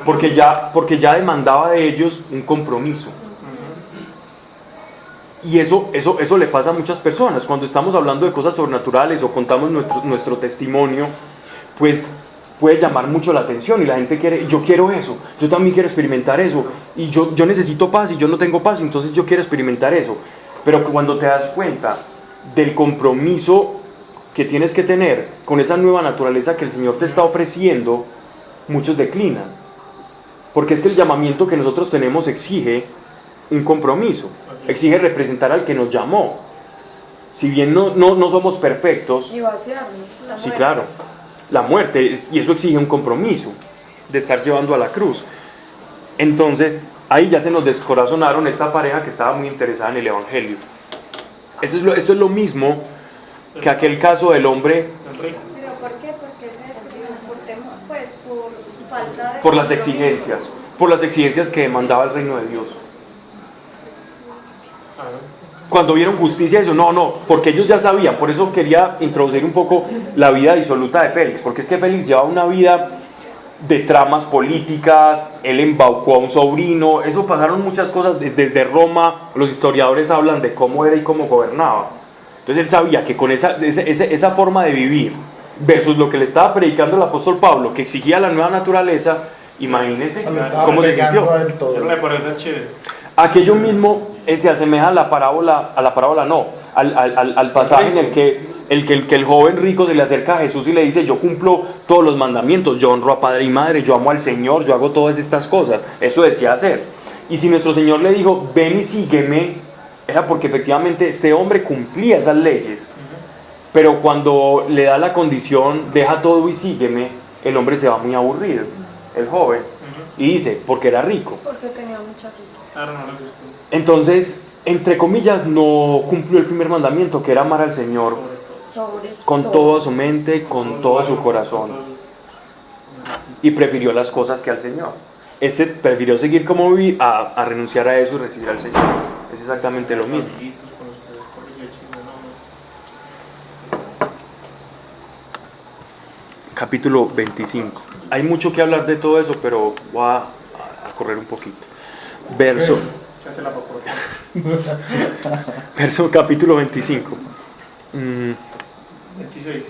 Porque ya demandaba de ellos un compromiso. Y eso le pasa a muchas personas. Cuando estamos hablando de cosas sobrenaturales o contamos nuestro testimonio, pues puede llamar mucho la atención y la gente quiere, yo quiero eso, yo también quiero experimentar eso, y yo necesito paz y yo no tengo paz, entonces yo quiero experimentar eso. Pero cuando te das cuenta del compromiso que tienes que tener con esa nueva naturaleza que el Señor te está ofreciendo, muchos declinan. Porque es que el llamamiento que nosotros tenemos exige un compromiso, exige representar al que nos llamó. Si bien no somos perfectos, y vaciarnos. sí, claro, la muerte, y eso exige un compromiso de estar llevando a la cruz. Entonces ahí ya se nos descorazonaron esta pareja que estaba muy interesada en el evangelio. Esto es lo mismo que aquel caso del hombre. ¿Pero por qué? Porque por falta de... Por las exigencias que demandaba el reino de Dios. Cuando vieron justicia, eso porque ellos ya sabían. Por eso quería introducir un poco la vida disoluta de Félix, porque es que Félix llevaba una vida de tramas políticas, él embaucó a un sobrino, eso pasaron muchas cosas. Desde Roma los historiadores hablan de cómo era y cómo gobernaba. Entonces él sabía que con esa forma de vivir versus lo que le estaba predicando el apóstol Pablo, que exigía la nueva naturaleza, imagínense cómo se sintió. Aquello mismo se asemeja a la parábola, al pasaje en el que que el joven rico se le acerca a Jesús y le dice, yo cumplo todos los mandamientos, yo honro a padre y madre, yo amo al Señor, yo hago todas estas cosas. Eso decía hacer. Y si nuestro Señor le dijo, ven y sígueme, era porque efectivamente ese hombre cumplía esas leyes. Pero cuando le da la condición, deja todo y sígueme, el hombre se va muy aburrido, el joven. Y dice, porque era rico. Porque tenía mucha riqueza. Claro, no le gustó. Entonces, entre comillas, no cumplió el primer mandamiento, que era amar al Señor Sobre con todo. toda su mente, con todo su corazón. Y prefirió las cosas que al Señor. Este prefirió seguir como vivir a renunciar a eso y recibir al Señor. Es exactamente lo mismo. Capítulo 25. Hay mucho que hablar de todo eso, pero voy a correr un poquito. Verso capítulo 25. 26.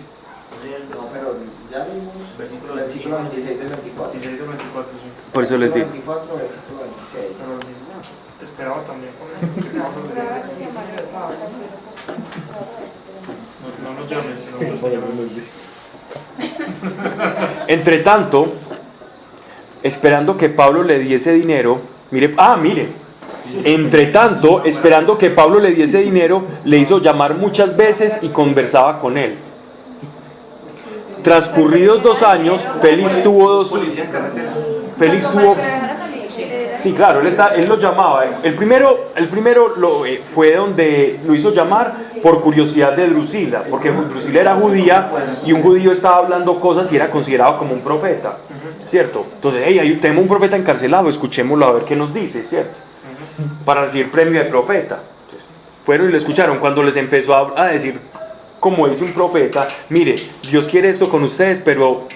No, pero ya leímos Versículo versículo 26 del 24. 16 del 24, sí. Por eso les digo. 24, versículo 26. Pero esperaba también con esto que Pablo no nos llames, sino nos llames. Entre tanto, esperando que Pablo le diese dinero, mire, entre tanto, esperando que Pablo le diese dinero, le hizo llamar muchas veces y conversaba con él. Transcurridos 2 años, Félix tuvo sí, claro, él lo llamaba. El primero fue donde lo hizo llamar por curiosidad de Drusila, porque Drusila era judía y un judío estaba hablando cosas y era considerado como un profeta, ¿cierto? Entonces, hey, ahí tenemos un profeta encarcelado, escuchémoslo a ver qué nos dice, ¿cierto? Para recibir premio de profeta. Entonces, fueron y le escucharon. Cuando les empezó a decir, como dice un profeta, mire, Dios quiere esto con ustedes, pero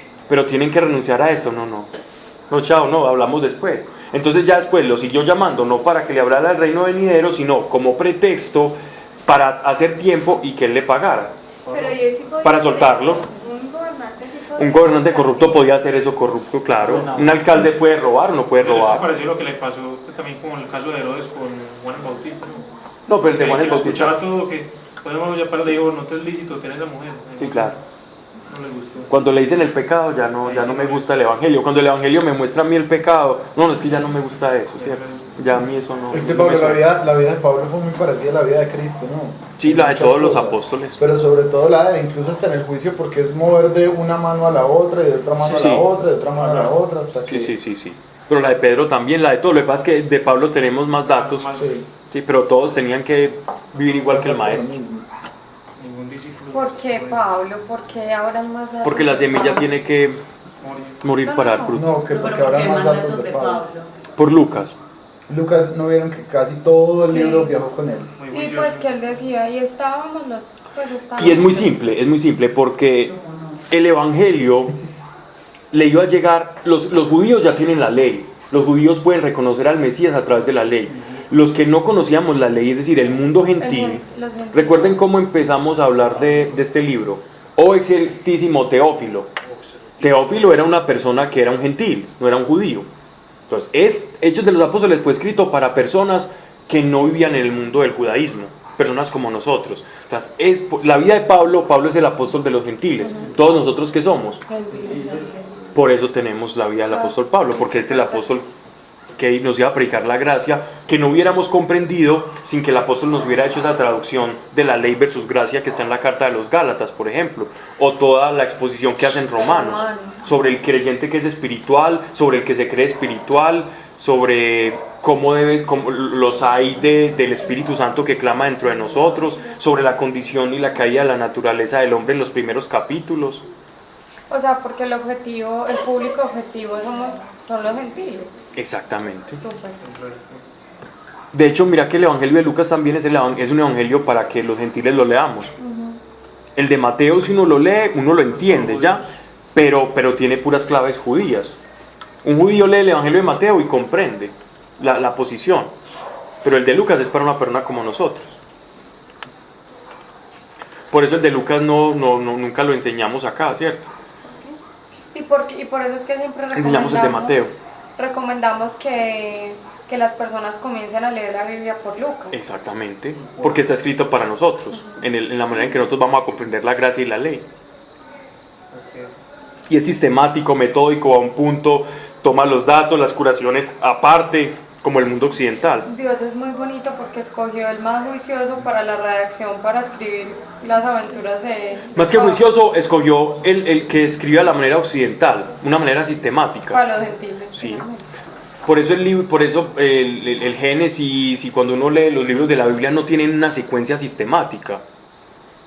tienen que renunciar a esto. No, chao, no, hablamos después. Entonces ya después lo siguió llamando, no para que le hablara del reino venidero, sino como pretexto para hacer tiempo y que él le pagara. Pero ¿y él sí podía Para hacer soltarlo. eso? Un gobernante corrupto podía hacer eso corrupto, claro. Un alcalde puede robar o no puede Pero eso es robar. parecido a lo que le pasó también como en el caso de Herodes con Juan el Bautista, ¿no? No, pero el de Juan el Que lo escuchaba Bautista. todo, que podemos ya para le digo, no te es lícito tener esa mujer. Sí, claro. No le gustó. Cuando le dicen el pecado, ya no me gusta el evangelio. Cuando el evangelio me muestra a mí el pecado, no, es que ya no me gusta eso, ¿cierto? Ya a mí eso no. Este no me Pablo, suena. la vida de Pablo fue muy parecida a la vida de Cristo, ¿no? Sí, la de Muchas todos los cosas, apóstoles. Pero sobre todo la de, incluso hasta en el juicio, porque es mover de una mano a la otra, y de otra mano Sí, a la sí. otra, de otra mano a la otra, hasta que... Sí. Pero la de Pedro también, la de todo. Lo que pasa es que de Pablo tenemos más datos. Sí. Sí, pero todos tenían que vivir igual que el maestro. Ningún discípulo. ¿Por qué Pablo? ¿Por qué ahora más datos Porque la de semilla Pablo? tiene que morir para dar fruto. No, que porque habrá más datos de Pablo. Por Lucas. Lucas, ¿no vieron que casi todo el Sí. libro viajó con él? Muy Y juicioso. pues que él decía, y estábamos Y es muy simple, porque el evangelio le iba a llegar, los judíos ya tienen la ley, los judíos pueden reconocer al Mesías a través de la ley. Los que no conocíamos la ley, es decir, el mundo gentil, Los gentiles. recuerden cómo empezamos a hablar de este libro. Oh excelentísimo Teófilo. Teófilo era una persona que era un gentil, no era un judío. Entonces, Hechos de los Apóstoles fue escrito para personas que no vivían en el mundo del judaísmo, personas como nosotros. Entonces, la vida de Pablo es el apóstol de los gentiles. Todos nosotros, ¿qué somos? Por eso tenemos la vida del apóstol Pablo, porque es el apóstol que nos iba a predicar la gracia, que no hubiéramos comprendido sin que el apóstol nos hubiera hecho esa traducción de la ley versus gracia que está en la carta de los Gálatas, por ejemplo, o toda la exposición que hacen Romanos, sobre el creyente que es espiritual, sobre el que se cree espiritual, sobre cómo los hay del Espíritu Santo que clama dentro de nosotros, sobre la condición y la caída de la naturaleza del hombre en los primeros capítulos. O sea, porque el público objetivo son los gentiles. Exactamente. Súper. De hecho, mira que el Evangelio de Lucas también es un evangelio para que los gentiles lo leamos. El de Mateo, si uno lo lee, uno lo entiende ya, pero tiene puras claves judías. Un judío lee el Evangelio de Mateo y comprende la posición, pero el de Lucas es para una persona como nosotros. Por eso el de Lucas nunca lo enseñamos acá, ¿cierto? Y por eso es que siempre Enseñamos el de Mateo. recomendamos que que las personas comiencen a leer la Biblia por Lucas. Exactamente, porque está escrito para nosotros, en la manera en que nosotros vamos a comprender la gracia y la ley. Y es sistemático, metódico, a un punto, toma los datos, las curaciones aparte, como el mundo occidental. Dios es muy bonito porque escogió el más juicioso para la redacción, para escribir las aventuras de... Más que juicioso, escogió el que escribe a la manera occidental, una manera sistemática. Para los gentiles. Sí. Por eso el Génesis y cuando uno lee los libros de la Biblia no tienen una secuencia sistemática.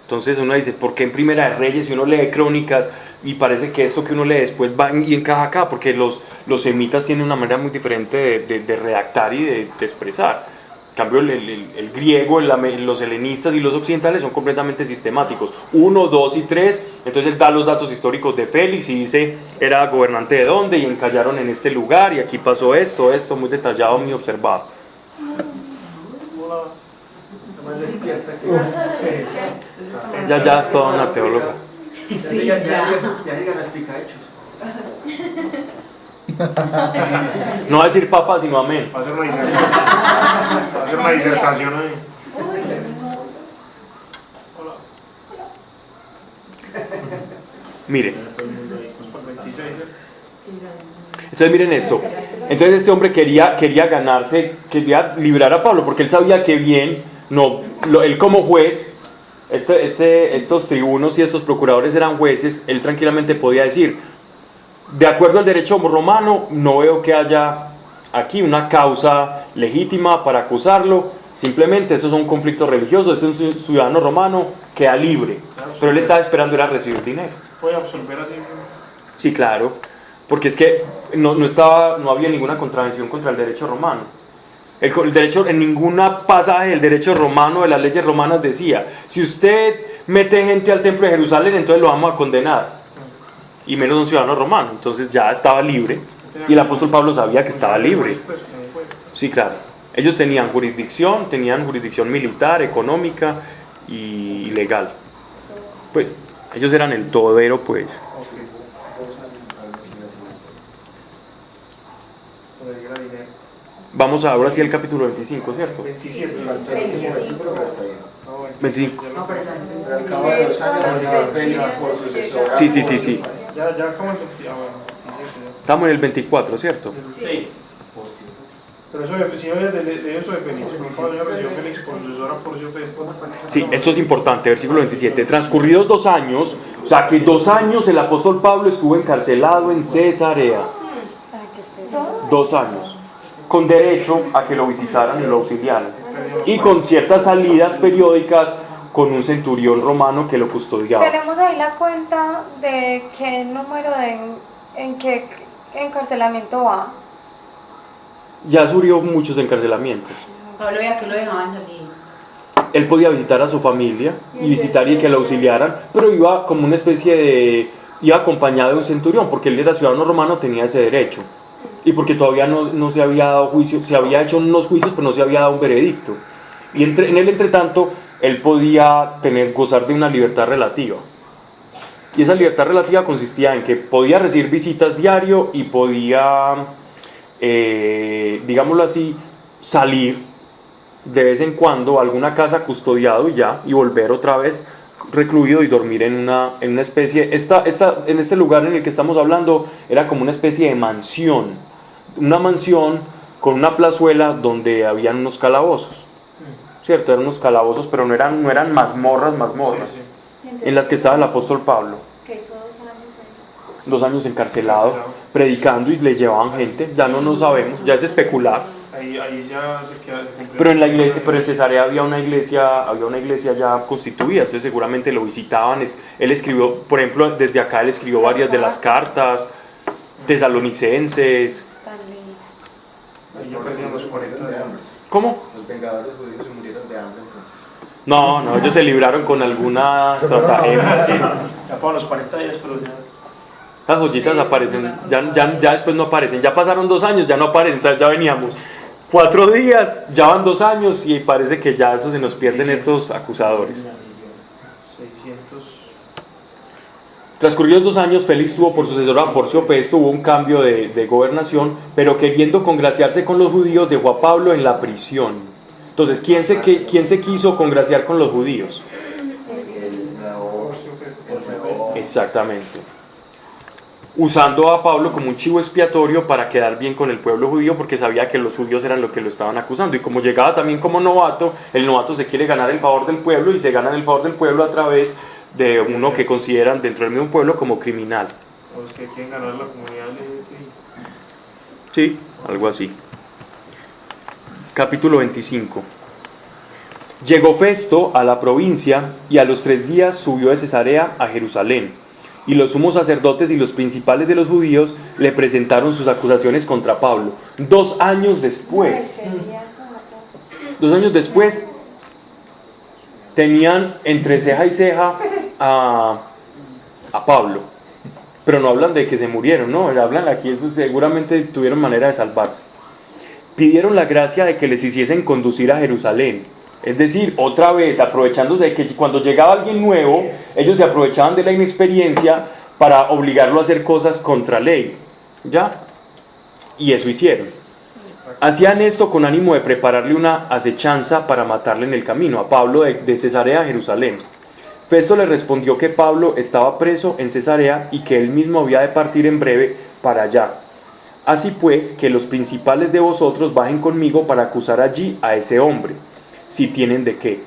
Entonces uno dice, ¿por qué en Primera de Reyes si uno lee Crónicas y parece que esto que uno lee después va y encaja acá? Porque los semitas tienen una manera muy diferente de redactar y de expresar. En cambio el griego, los helenistas y los occidentales son completamente sistemáticos. 1, 2 y 3, entonces él da los datos históricos de Félix y dice, era gobernante de dónde y encallaron en este lugar y aquí pasó esto, muy detallado, muy observado. Ya es toda una teóloga. Sí, ya llegan a explicar hechos. No va a decir papa sino amén. Va a ser una disertación. Va a ser una disertación ahí. Hola. Mire. Entonces miren esto. Entonces este hombre quería liberar a Pablo porque él sabía que él como juez, estos tribunos y estos procuradores eran jueces, él tranquilamente podía decir, de acuerdo al derecho romano, no veo que haya aquí una causa legítima para acusarlo, simplemente eso es un conflicto religioso, es un ciudadano romano, queda libre, pero él estaba esperando era recibir dinero. ¿Puede absolver así? Sí, claro, porque es que no había ninguna contravención contra el derecho romano. El derecho, en ninguna pasaje del derecho romano, de las leyes romanas decía, si usted mete gente al templo de Jerusalén, entonces lo vamos a condenar. Y menos un ciudadano romano, entonces ya estaba libre. Y el apóstol Pablo sabía que estaba libre. Sí, claro. Ellos tenían jurisdicción militar, económica y legal. Pues, ellos eran el todero, pues. Vamos ahora sí al capítulo 25, ¿cierto? 27. 25. No, pero ya no. Al cabo de 2 años recibió Félix por sucesor. Sí. Ya como el 27. Estamos en el 24, ¿cierto? Sí. Pero eso de eso de Félix. Cuando yo recibió Félix por sucesor a Porcio Festo. Sí, esto es importante, versículo 27. Transcurridos 2 años, o sea que 2 años el apóstol Pablo estuvo encarcelado en Cesarea. 2 años. Con derecho a que lo visitaran y lo auxiliaran. Y con ciertas salidas periódicas con un centurión romano que lo custodiaba. Tenemos ahí la cuenta de qué número en qué encarcelamiento va. Ya sufrió muchos encarcelamientos. Pablo veía que lo dejaban salir. Él podía visitar a su familia y visitar y que lo auxiliaran, pero iba como una especie iba acompañado de un centurión, porque él era ciudadano romano, tenía ese derecho. Y porque todavía no se había dado juicio, se había hecho unos juicios, pero no se había dado un veredicto. Y en el entretanto, él podía gozar de una libertad relativa. Y esa libertad relativa consistía en que podía recibir visitas diario y podía, digámoslo así, salir de vez en cuando a alguna casa custodiado y volver otra vez recluido y dormir en una especie, en este lugar en el que estamos hablando era como una especie de mansión, una mansión con una plazuela donde habían unos calabozos, ¿cierto? Eran unos calabozos, pero no eran mazmorras, en las que estaba el apóstol Pablo. Que hizo 2 años ahí. 2 años encarcelado, predicando y le llevaban gente, ya no sabemos, ya es especular. Ahí ya se cumplió. Pero en Cesarea había una iglesia ya constituida, entonces seguramente lo visitaban. Él escribió, por ejemplo, desde acá él escribió varias de las cartas, tesalonicenses. Ahí ya perdieron los 40 de hambre. ¿Cómo? Los vengadores judíos se murieron de hambre entonces. No, ellos se libraron con alguna estratagema. Sí, ya para los 40 días, pero ya. Las joyitas aparecen, ya después no aparecen, ya pasaron 2 años, ya no aparecen, entonces ya veníamos 4 días, ya van 2 años y parece que ya eso se nos pierden estos acusadores. 600. Transcurridos 2 años, Félix tuvo por sucesor a Porcio Festo, hubo un cambio de gobernación, pero queriendo congraciarse con los judíos, dejó a Pablo en la prisión. Entonces, ¿quién se quiso congraciar con los judíos? Exactamente. Usando a Pablo como un chivo expiatorio para quedar bien con el pueblo judío, porque sabía que los judíos eran los que lo estaban acusando. Y como llegaba también como novato, el novato se quiere ganar el favor del pueblo y se gana el favor del pueblo a través de uno que consideran dentro del mismo pueblo como criminal. Los que quieren ganar la comunidad LGBTI. Sí, algo así. Capítulo 25. Llegó Festo a la provincia y a los 3 días subió de Cesarea a Jerusalén. Y los sumos sacerdotes y los principales de los judíos le presentaron sus acusaciones contra Pablo. 2 años después. 2 años después tenían entre ceja y ceja a Pablo, pero no hablan de que se murieron, no, hablan aquí, estos seguramente tuvieron manera de salvarse. Pidieron la gracia de que les hiciesen conducir a Jerusalén, es decir, otra vez aprovechándose de que cuando llegaba alguien nuevo, ellos se aprovechaban de la inexperiencia para obligarlo a hacer cosas contra ley, ¿ya? Y eso hicieron. Hacían esto con ánimo de prepararle una acechanza para matarle en el camino a Pablo de Cesarea a Jerusalén. Festo le respondió que Pablo estaba preso en Cesarea y que él mismo había de partir en breve para allá. Así pues, que los principales de vosotros bajen conmigo para acusar allí a ese hombre, si tienen de qué.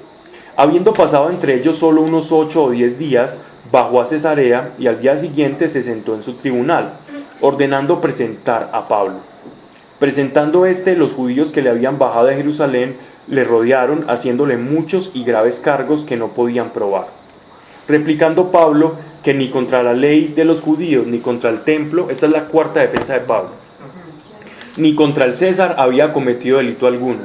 Habiendo pasado entre ellos solo unos 8 o 10 días, bajó a Cesarea y al día siguiente se sentó en su tribunal, ordenando presentar a Pablo. Presentando los judíos que le habían bajado de Jerusalén le rodearon, haciéndole muchos y graves cargos que no podían probar. Replicando Pablo que ni contra la ley de los judíos ni contra el templo, esta es la 4ª defensa de Pablo, ni contra el César había cometido delito alguno.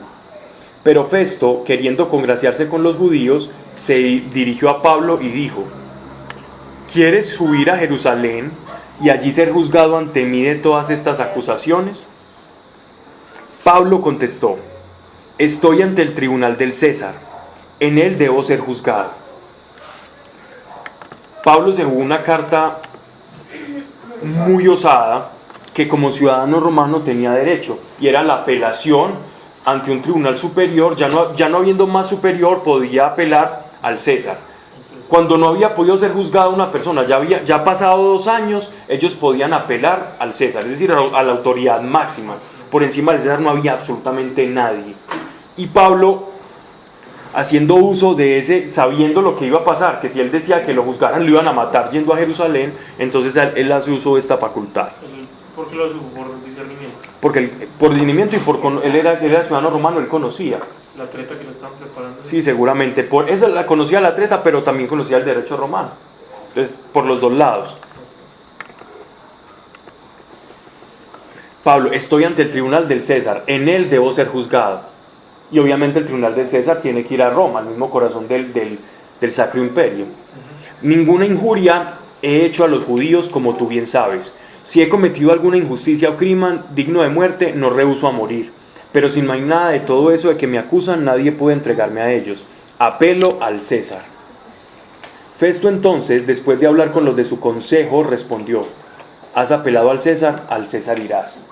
Pero Festo, queriendo congraciarse con los judíos, se dirigió a Pablo y dijo: ¿quieres subir a Jerusalén y allí ser juzgado ante mí de todas estas acusaciones? Pablo contestó: estoy ante el tribunal del César, en él debo ser juzgado. Pablo se jugó una carta muy osada que como ciudadano romano tenía derecho, y era la apelación ante un tribunal superior. Ya no habiendo más superior, podía apelar al César. Cuando no había podido ser juzgada una persona, ya pasado 2 años, ellos podían apelar al César, es decir, a la autoridad máxima. Por encima del César no había absolutamente nadie. Y Pablo, haciendo uso de ese, sabiendo lo que iba a pasar, que si él decía que lo juzgaran, lo iban a matar yendo a Jerusalén, entonces él hace uso de esta facultad. ¿Por qué lo supo? ¿Por discernimiento? Por discernimiento y él era ciudadano romano, él conocía. La treta que le estaban preparando. Sí, seguramente. Esa la conocía la treta, pero también conocía el derecho romano. Entonces, por los 2 lados. Pablo, estoy ante el tribunal del César, en él debo ser juzgado. Y obviamente el tribunal del César tiene que ir a Roma, al mismo corazón del Sacro Imperio. Ninguna injuria he hecho a los judíos, como tú bien sabes. Si he cometido alguna injusticia o crimen digno de muerte, no rehúso a morir. Pero si no hay nada de todo eso de que me acusan, nadie puede entregarme a ellos. Apelo al César. Festo entonces, después de hablar con los de su consejo, respondió: has apelado al César irás.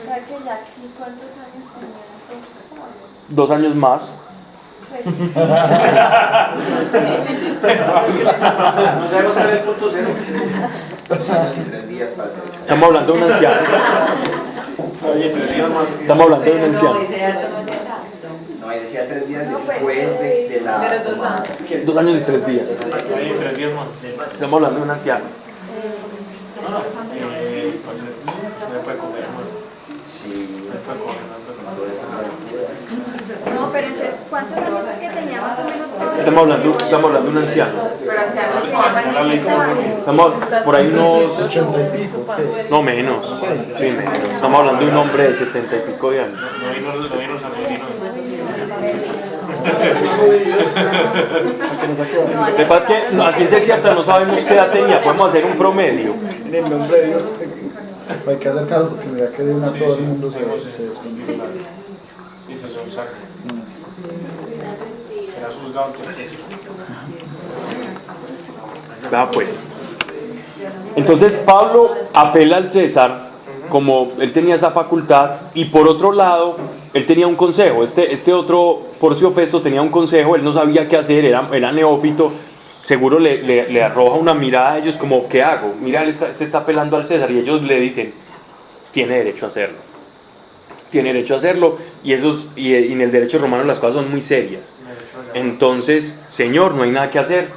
O sea que ya aquí, ¿cuántos años tenía entonces Pablo? 2 años más. No sabemos cuál es el punto cero. 2 años y 3 días para hacer eso. Estamos hablando de un anciano. Oye, 3 días más. Estamos hablando de un anciano. No, ahí decía 3 días después de la... Pero 2 años. 2 años y 3 días. Oye, 3 días más. Estamos hablando de un anciano. No me puede comer, hermano. Sí, No me puede comer, no me puede comer. todas esas aventuras. No, pero entonces, ¿cuántos años es que tenía más o menos Pablo? Estamos hablando de un anciano. Pero ancianos Se llaman 60 años. Estamos por ahí unos... 80 y pico. ¿qué? No, menos. Sí, menos. Estamos hablando de un hombre de 70 y pico de años. No vino los argentinos. Lo que pasa es que a ciencia cierta no sabemos qué edad tenía. Podemos hacer un promedio. En el nombre de Dios. Hay que hacer caso porque mira que de una todo el mundo se descontrola. Y se son sacro. Será juzgado ante el César. Vea pues. Entonces Pablo apela al César, como él tenía esa facultad, y por otro lado, él tenía un consejo. Este otro Porcio Festo tenía un consejo, él no sabía qué hacer, era neófito, seguro le arroja una mirada a ellos como, ¿qué hago? Mira, este está apelando al César, y ellos le dicen, tiene derecho a hacerlo. Tiene derecho a hacerlo, y en el derecho romano las cosas son muy serias. Entonces, Señor, no hay nada que hacer,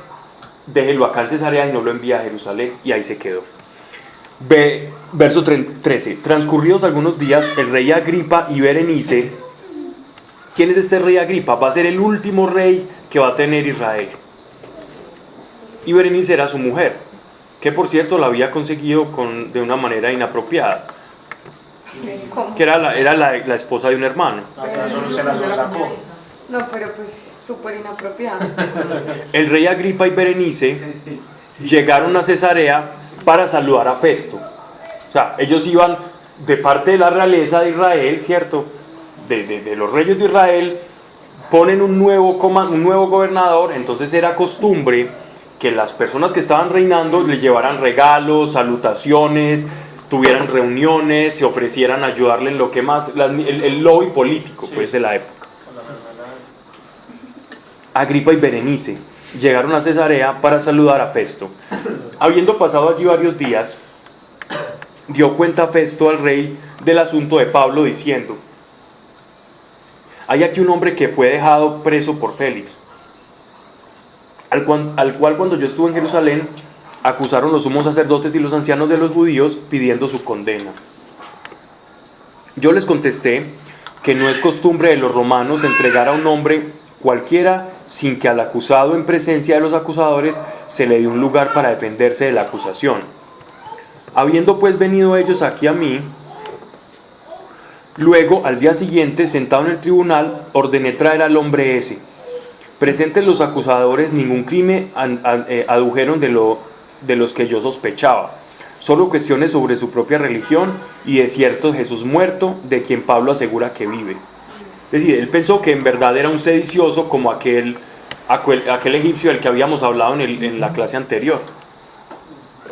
déjelo acá en Cesarea y no lo envía a Jerusalén, y ahí se quedó. Verso 13. Transcurridos algunos días, el rey Agripa y Berenice. ¿Quién es este rey Agripa? Va a ser el último rey que va a tener Israel. Y Berenice era su mujer, que por cierto la había conseguido de una manera inapropiada, ¿Cómo? que era la esposa de un hermano. Se la sacó. No, pero pues súper inapropiado. El rey Agripa y Berenice llegaron a Cesarea para saludar a Festo. O sea, ellos iban de parte de la realeza de Israel, ¿cierto? De los reyes de Israel, ponen un nuevo gobernador, entonces era costumbre que las personas que estaban reinando le llevaran regalos, salutaciones, tuvieran reuniones, se ofrecieran a ayudarle en lo que más, el lobby político pues de la época. Agripa y Berenice llegaron a Cesarea para saludar a Festo. Habiendo pasado allí varios días, dio cuenta Festo al rey del asunto de Pablo, diciendo: hay aquí un hombre que fue dejado preso por Félix, al cual cuando yo estuve en Jerusalén acusaron los sumos sacerdotes y los ancianos de los judíos pidiendo su condena. Yo les contesté que no es costumbre de los romanos entregar a un hombre cualquiera sin que al acusado en presencia de los acusadores se le dé un lugar para defenderse de la acusación. Habiendo pues venido ellos aquí a mí, luego al día siguiente, sentado en el tribunal, ordené traer al hombre ese. Presentes los acusadores, ningún crimen adujeron de los que yo sospechaba, solo cuestiones sobre su propia religión y de cierto Jesús muerto, de quien Pablo asegura que vive. Es decir, él pensó que en verdad era un sedicioso como aquel egipcio del que habíamos hablado en la clase anterior.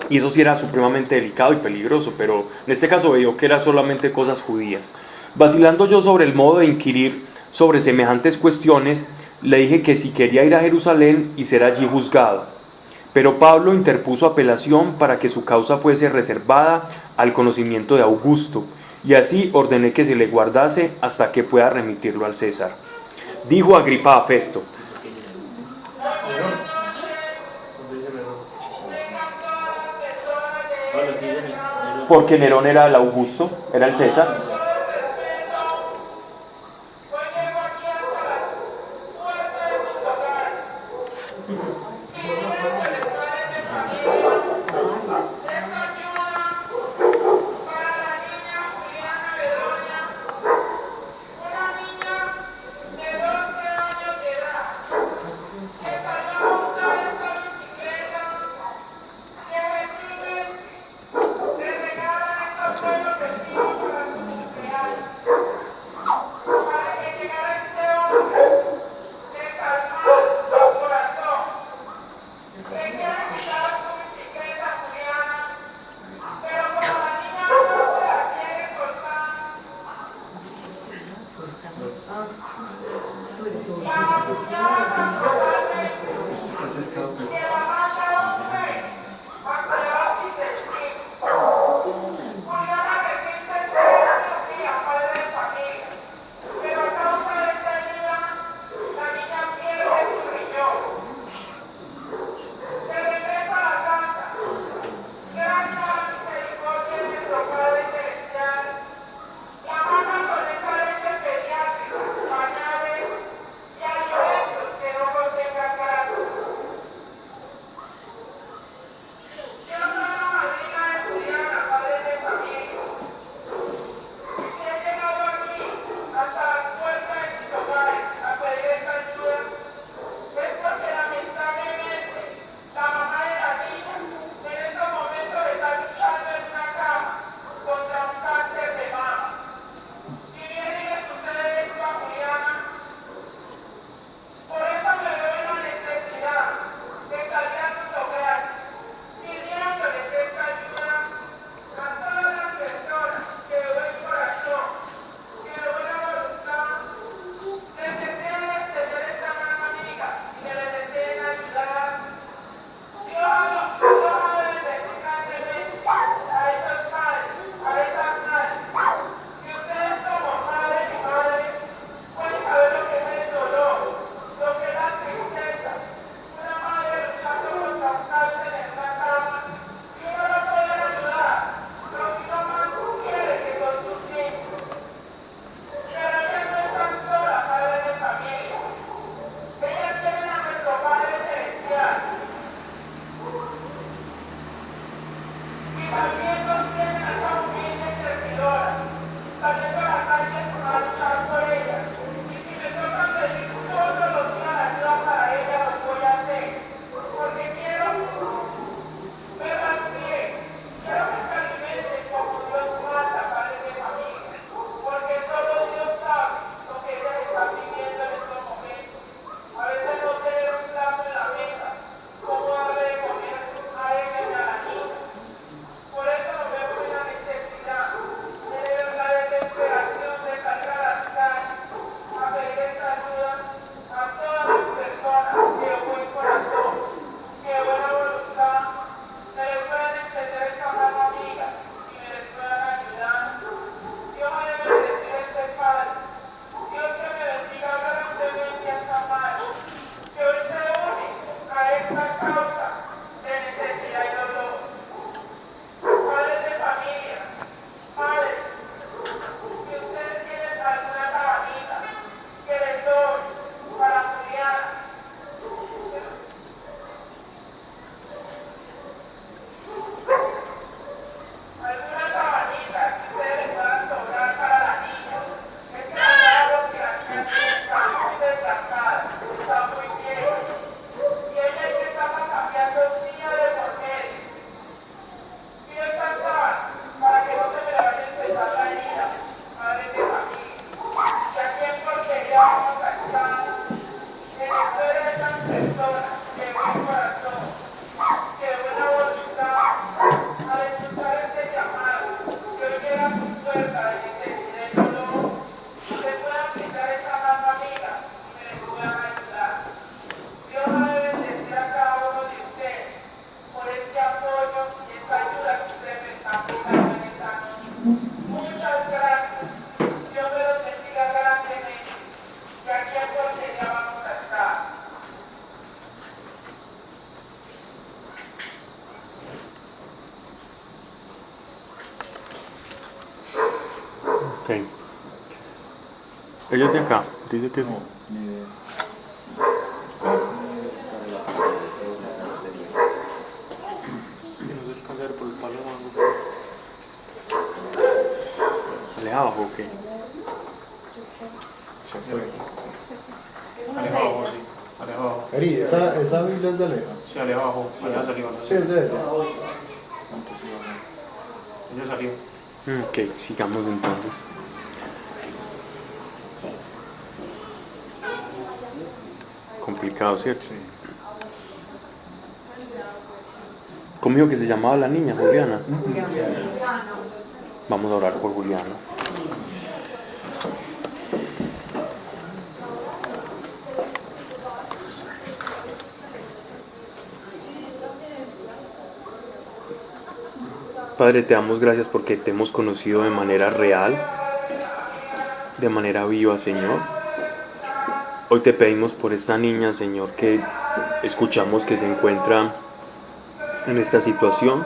Y eso sí era supremamente delicado y peligroso, pero en este caso veo que eran solamente cosas judías. Vacilando yo sobre el modo de inquirir sobre semejantes cuestiones, le dije que si quería ir a Jerusalén y ser allí juzgado. Pero Pablo interpuso apelación para que su causa fuese reservada al conocimiento de Augusto, y así ordené que se le guardase hasta que pueda remitirlo al César. Dijo Agripa a Festo: porque Nerón era el Augusto, era el César. Ok. Ella es de acá, dice que sí. Ni idea. No se alcanza a ver por el palo de mango. ¿Le abajo o qué? Aleja abajo, sí. Aleja abajo. Eri, esa Biblia es de Aleja. Sí, aleja abajo. Allá salió. Sí, es de ella. Ella salió. Ok, sigamos entonces. Complicado, ¿cierto? Sí. ¿Cómo dijo que se llamaba la niña, Juliana? Juliana. Vamos a orar por Juliana. Padre, te damos gracias porque te hemos conocido de manera real, de manera viva, Señor. Hoy te pedimos por esta niña, Señor, que escuchamos que se encuentra en esta situación.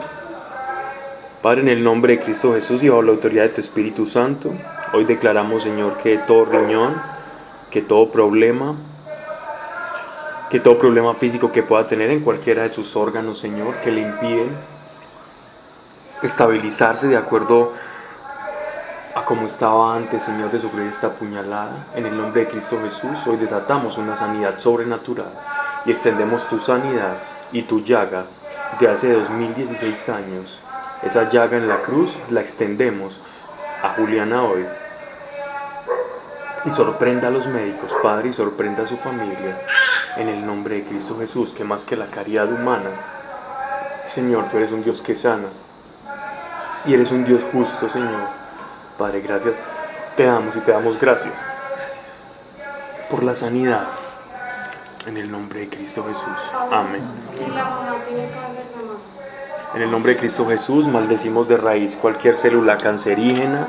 Padre, en el nombre de Cristo Jesús y bajo la autoridad de tu Espíritu Santo, hoy declaramos, Señor, que todo riñón, que todo problema físico que pueda tener en cualquiera de sus órganos, Señor, que le impiden estabilizarse de acuerdo a como estaba antes, Señor, de sufrir esta puñalada. En el nombre de Cristo Jesús, hoy desatamos una sanidad sobrenatural y extendemos tu sanidad y tu llaga de hace 2016 años. Esa llaga en la cruz la extendemos a Juliana hoy. Y sorprenda a los médicos, Padre, y sorprenda a su familia. En el nombre de Cristo Jesús, que más que la caridad humana, Señor, tú eres un Dios que sana. Y eres un Dios justo, Señor. Padre, gracias. Te damos y te damos gracias por la sanidad. En el nombre de Cristo Jesús. Amén. Y la mamá tiene cáncer de mama. En el nombre de Cristo Jesús maldecimos de raíz cualquier célula cancerígena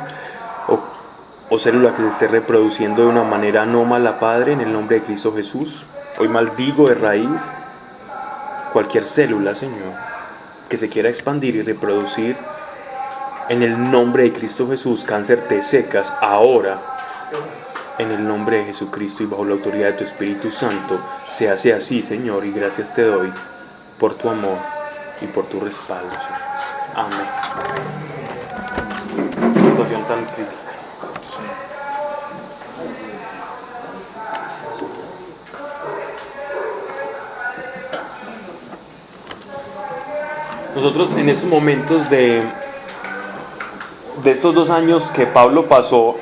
o célula que se esté reproduciendo de una manera anómala, Padre, en el nombre de Cristo Jesús. Hoy maldigo de raíz cualquier célula, Señor, que se quiera expandir y reproducir. En el nombre de Cristo Jesús, cáncer, te secas ahora. En el nombre de Jesucristo y bajo la autoridad de tu Espíritu Santo, se hace así, Señor, y gracias te doy por tu amor y por tu respaldo, Señor. Amén. Qué situación tan crítica. Nosotros en estos momentos de estos 2 años que Pablo pasó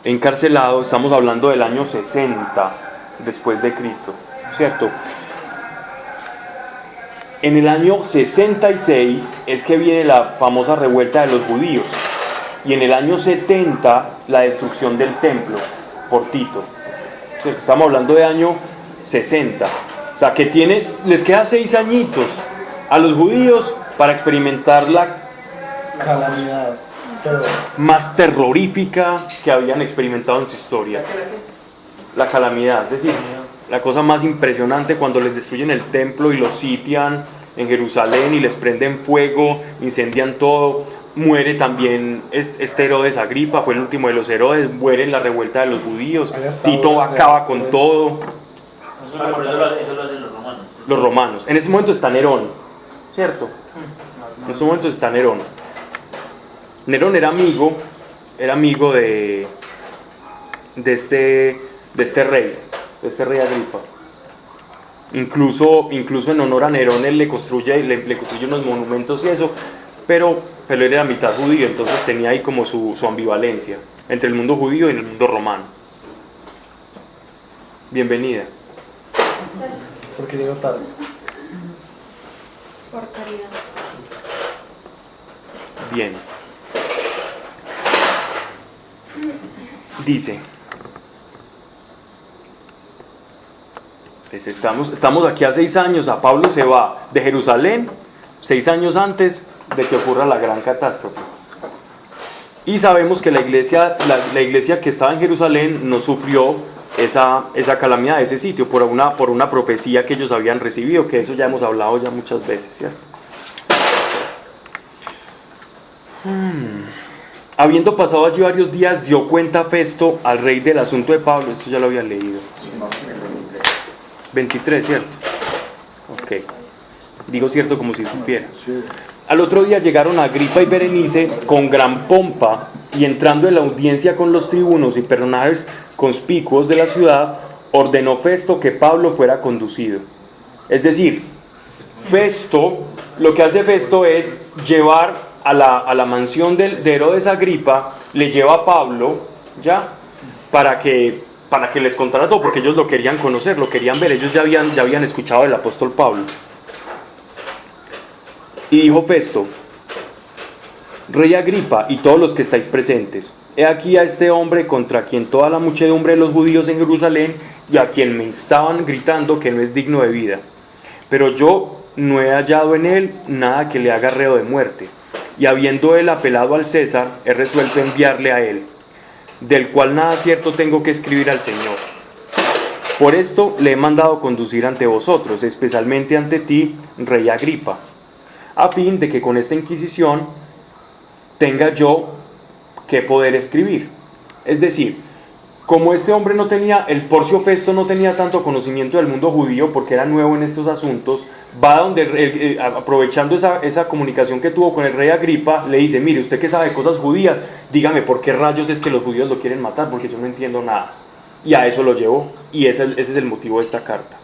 encarcelado, estamos hablando del año 60 después de Cristo, ¿cierto? En el año 66 es que viene la famosa revuelta de los judíos y en el año 70 la destrucción del templo por Tito, ¿cierto? Estamos hablando de año 60, o sea que les queda 6 añitos a los judíos para experimentar la Calamidad. Pero más terrorífica que habían experimentado en su historia. La calamidad, es decir, la cosa más impresionante cuando les destruyen el templo y los sitian en Jerusalén y les prenden fuego, incendian todo. Muere también este Herodes Agripa, fue el último de los Herodes, muere en la revuelta de los judíos. Tito acaba con todo. Eso lo hacen los romanos. Los romanos. En ese momento está Nerón, ¿cierto? En ese momento está Nerón. Nerón era amigo de este rey Agripa. Incluso en honor a Nerón él le construye unos monumentos y eso, pero él era mitad judío, entonces tenía ahí como su ambivalencia entre el mundo judío y el mundo romano. Bienvenida. porque llegó tarde. Por caridad. Bien. Dice, pues estamos aquí a 6 años, a Pablo se va de Jerusalén 6 años antes de que ocurra la gran catástrofe. Y sabemos que la iglesia que estaba en Jerusalén no sufrió esa calamidad, ese sitio, por una profecía que ellos habían recibido, que eso ya hemos hablado ya muchas veces, ¿cierto? Habiendo pasado allí varios días, dio cuenta Festo al rey del asunto de Pablo. Esto ya lo había leído. 23, ¿cierto? Ok. Digo cierto como si supiera. Al otro día llegaron Agripa y Berenice con gran pompa, y entrando en la audiencia con los tribunos y personajes conspicuos de la ciudad, ordenó Festo que Pablo fuera conducido. Es decir, Festo, lo que hace Festo es llevar a la mansión de Herodes Agripa, le lleva a Pablo, ¿ya? Para que les contara todo, porque ellos lo querían conocer, lo querían ver, ellos ya habían escuchado del apóstol Pablo. Y dijo Festo: Rey Agripa y todos los que estáis presentes, he aquí a este hombre contra quien toda la muchedumbre de los judíos en Jerusalén y a quien me estaban gritando que no es digno de vida. Pero yo no he hallado en él nada que le haga reo de muerte, y habiendo él apelado al César, he resuelto enviarle a él, del cual nada cierto tengo que escribir al Señor. Por esto le he mandado conducir ante vosotros, especialmente ante ti, Rey Agripa, a fin de que con esta inquisición tenga yo que poder escribir. Es decir, como este hombre no tenía, el Porcio Festo no tenía tanto conocimiento del mundo judío porque era nuevo en estos asuntos, va donde, aprovechando esa comunicación que tuvo con el rey Agripa, le dice: mire, usted que sabe cosas judías, dígame por qué rayos es que los judíos lo quieren matar, porque yo no entiendo nada. Y a eso lo llevó, y ese es el motivo de esta carta.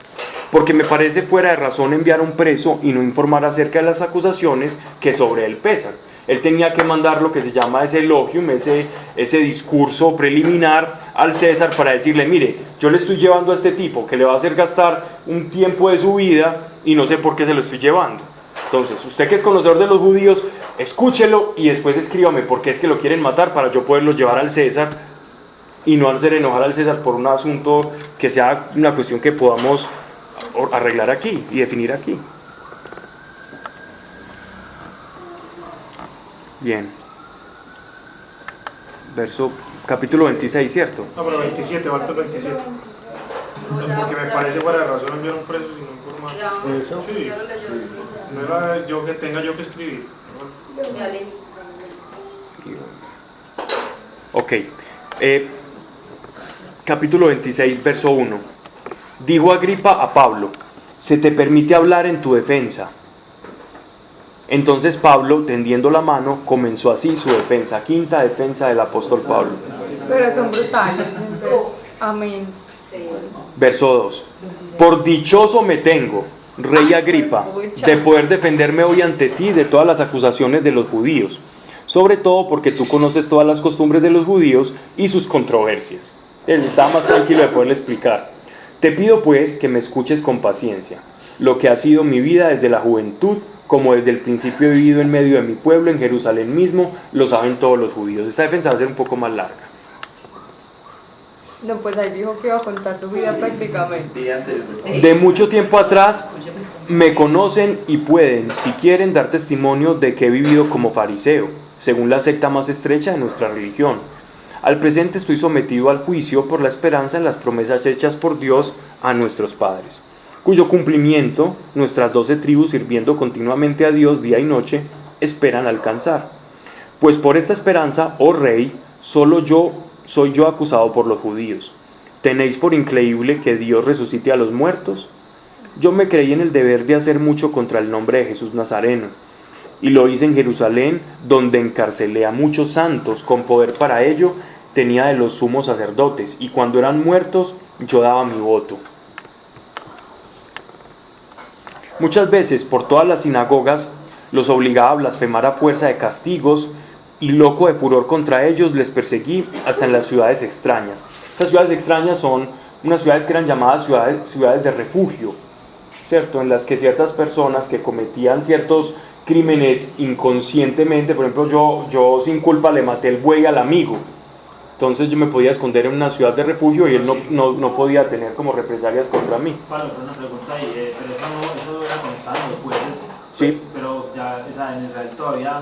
Porque me parece fuera de razón enviar a un preso y no informar acerca de las acusaciones que sobre él pesan. Él tenía que mandar lo que se llama ese elogium, ese discurso preliminar al César para decirle: mire, yo le estoy llevando a este tipo que le va a hacer gastar un tiempo de su vida y no sé por qué se lo estoy llevando. Entonces, usted que es conocedor de los judíos, escúchelo y después escríbame por qué es que lo quieren matar, para yo poderlo llevar al César y no hacer enojar al César por un asunto que sea una cuestión que podamos arreglar aquí y definir aquí. Bien. Capítulo 26, ¿cierto? No, pero 27, falta el 27. Porque me parece fuera de razón enviar un preso sin informar. Eso. Sí. No era yo que tenga yo que escribir. Ok. Capítulo 26, verso 1. Dijo Agripa a Pablo: se te permite hablar en tu defensa. Entonces Pablo, tendiendo la mano, comenzó así su defensa, quinta defensa del apóstol Pablo. Pero son brutales. Entonces, amén. Verso 2. Por dichoso me tengo, Rey Agripa, de poder defenderme hoy ante ti de todas las acusaciones de los judíos, sobre todo porque tú conoces todas las costumbres de los judíos y sus controversias. Él estaba más tranquilo de poderle explicar. Te pido pues que me escuches con paciencia, lo que ha sido mi vida desde la juventud, como desde el principio he vivido en medio de mi pueblo, en Jerusalén mismo, lo saben todos los judíos. Esta defensa va a ser un poco más larga. No, pues ahí dijo que iba a contar su vida prácticamente. De mucho tiempo atrás me conocen y pueden, si quieren, dar testimonio de que he vivido como fariseo, según la secta más estrecha de nuestra religión. Al presente estoy sometido al juicio por la esperanza en las promesas hechas por Dios a nuestros padres, cuyo cumplimiento nuestras 12 tribus, sirviendo continuamente a Dios día y noche, esperan alcanzar. Pues por esta esperanza, oh rey, solo soy yo acusado por los judíos. ¿Tenéis por increíble que Dios resucite a los muertos? Yo me creí en el deber de hacer mucho contra el nombre de Jesús Nazareno, y lo hice en Jerusalén, donde encarcelé a muchos santos. Con poder para ello tenía de los sumos sacerdotes, y cuando eran muertos yo daba mi voto. Muchas veces por todas las sinagogas los obligaba a blasfemar a fuerza de castigos, y loco de furor contra ellos les perseguí hasta en las ciudades extrañas. Estas ciudades extrañas son unas ciudades que eran llamadas ciudades de refugio, ¿cierto? En las que ciertas personas que cometían ciertos crímenes inconscientemente, por ejemplo, yo sin culpa le maté el buey al amigo, entonces yo me podía esconder en una ciudad de refugio y él no podía tener como represalias contra mí. Pablo, una pregunta ahí, pero eso era cuando estaban los jueces, Sí. pero ya en Israel todavía,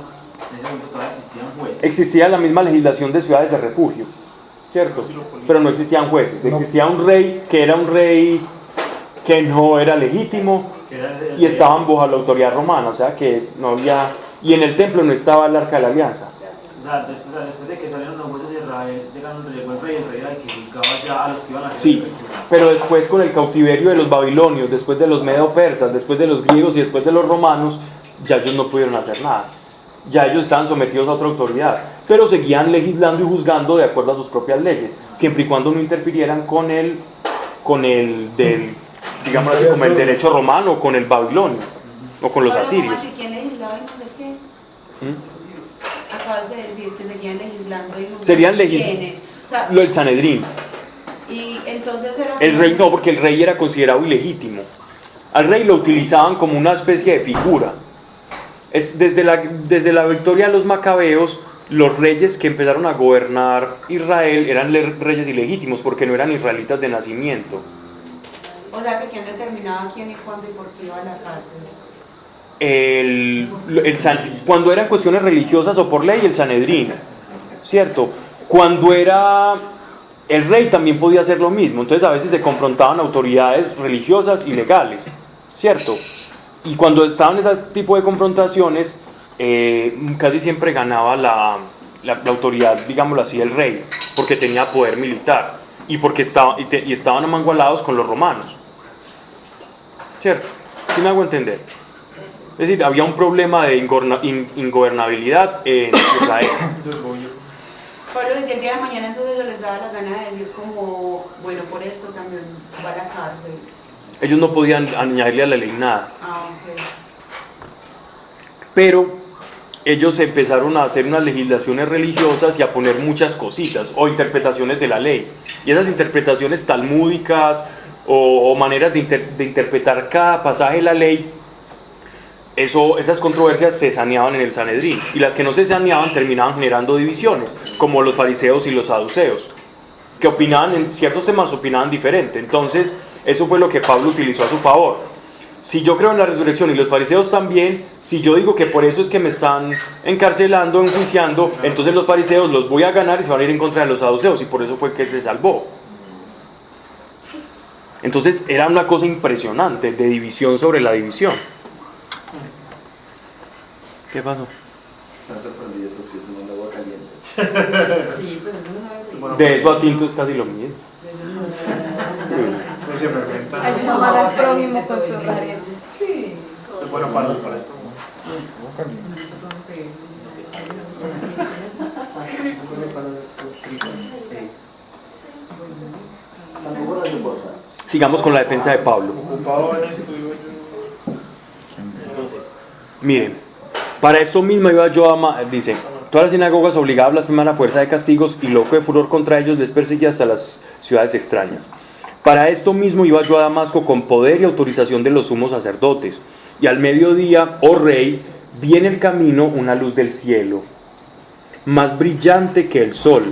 en ese momento todavía existían jueces. Existía la misma legislación de ciudades de refugio, ¿cierto? Pero no existían jueces, existía un rey que era un rey que no era legítimo y estaban bajo la autoridad romana, o sea que no había y en el templo no estaba el arca de la alianza. O sea, después de que salieron los jueces de Israel, llegó el rey era el que juzgaba ya a los que iban a hacer Sí, pero después con el cautiverio de los babilonios, después de los medo-persas, después de los griegos y después de los romanos, ya ellos no pudieron hacer nada. Ya ellos estaban sometidos a otra autoridad, pero seguían legislando y juzgando de acuerdo a sus propias leyes, siempre y cuando no interfirieran con el digamos así, como el derecho romano, con el babilonio o con los asirios. ¿Quién legislaba y no sé qué? Acabas de decir que seguían legislando y juzgando. Serían legislando. El Sanedrín. Y entonces era El rey no, porque el rey era considerado ilegítimo. Al rey lo utilizaban como una especie de figura. Desde la victoria de los macabeos, los reyes que empezaron a gobernar Israel eran reyes ilegítimos porque no eran israelitas de nacimiento. O sea, que quién determinaba quién y cuándo y por qué iba a la cárcel. Cuando eran cuestiones religiosas o por ley, el Sanedrín, ¿cierto? Cuando era el rey también podía hacer lo mismo, entonces a veces se confrontaban autoridades religiosas y legales, ¿cierto? Y cuando estaban ese tipo de confrontaciones, casi siempre ganaba la autoridad, digámoslo así, el rey, porque tenía poder militar y porque estaban amangualados con los romanos, ¿cierto? ¿Sí me hago entender? Es decir, había un problema de ingobernabilidad en Israel. Pablo decía el día de mañana, entonces yo les daba la gana de decir como, bueno, por esto también va a la cárcel. Ellos no podían añadirle a la ley nada. Ok. Pero ellos empezaron a hacer unas legislaciones religiosas y a poner muchas cositas o interpretaciones de la ley. Y esas interpretaciones talmúdicas o maneras de interpretar cada pasaje de la ley, esas controversias se saneaban en el Sanedrín, y las que no se saneaban terminaban generando divisiones, como los fariseos y los saduceos, que opinaban en ciertos temas, opinaban diferente. Entonces eso fue lo que Pablo utilizó a su favor. Si yo creo en la resurrección y los fariseos también, si yo digo que por eso es que me están encarcelando, enjuiciando, entonces los fariseos los voy a ganar y se van a ir en contra de los saduceos, y por eso fue que se salvó. Entonces era una cosa impresionante de división sobre la división. ¿Qué pasó? Están sorprendidos porque estoy tomando agua caliente. Sí, pues eso no sabe. De eso a tinto es casi lo mismo. No se fermenta. Hay que amar al prójimo con sus rareces. Sí. Es bueno para esto. Sigamos con la defensa de Pablo. Ocupado en esto, digo yo. Miren, para esto mismo iba yo dice, todas las sinagogas obligadas a blasfemar a fuerza de castigos, y loco de furor contra ellos les perseguía hasta las ciudades extrañas. Para esto mismo iba yo a Damasco con poder y autorización de los sumos sacerdotes, y al mediodía, oh rey, vi en el camino una luz del cielo, más brillante que el sol,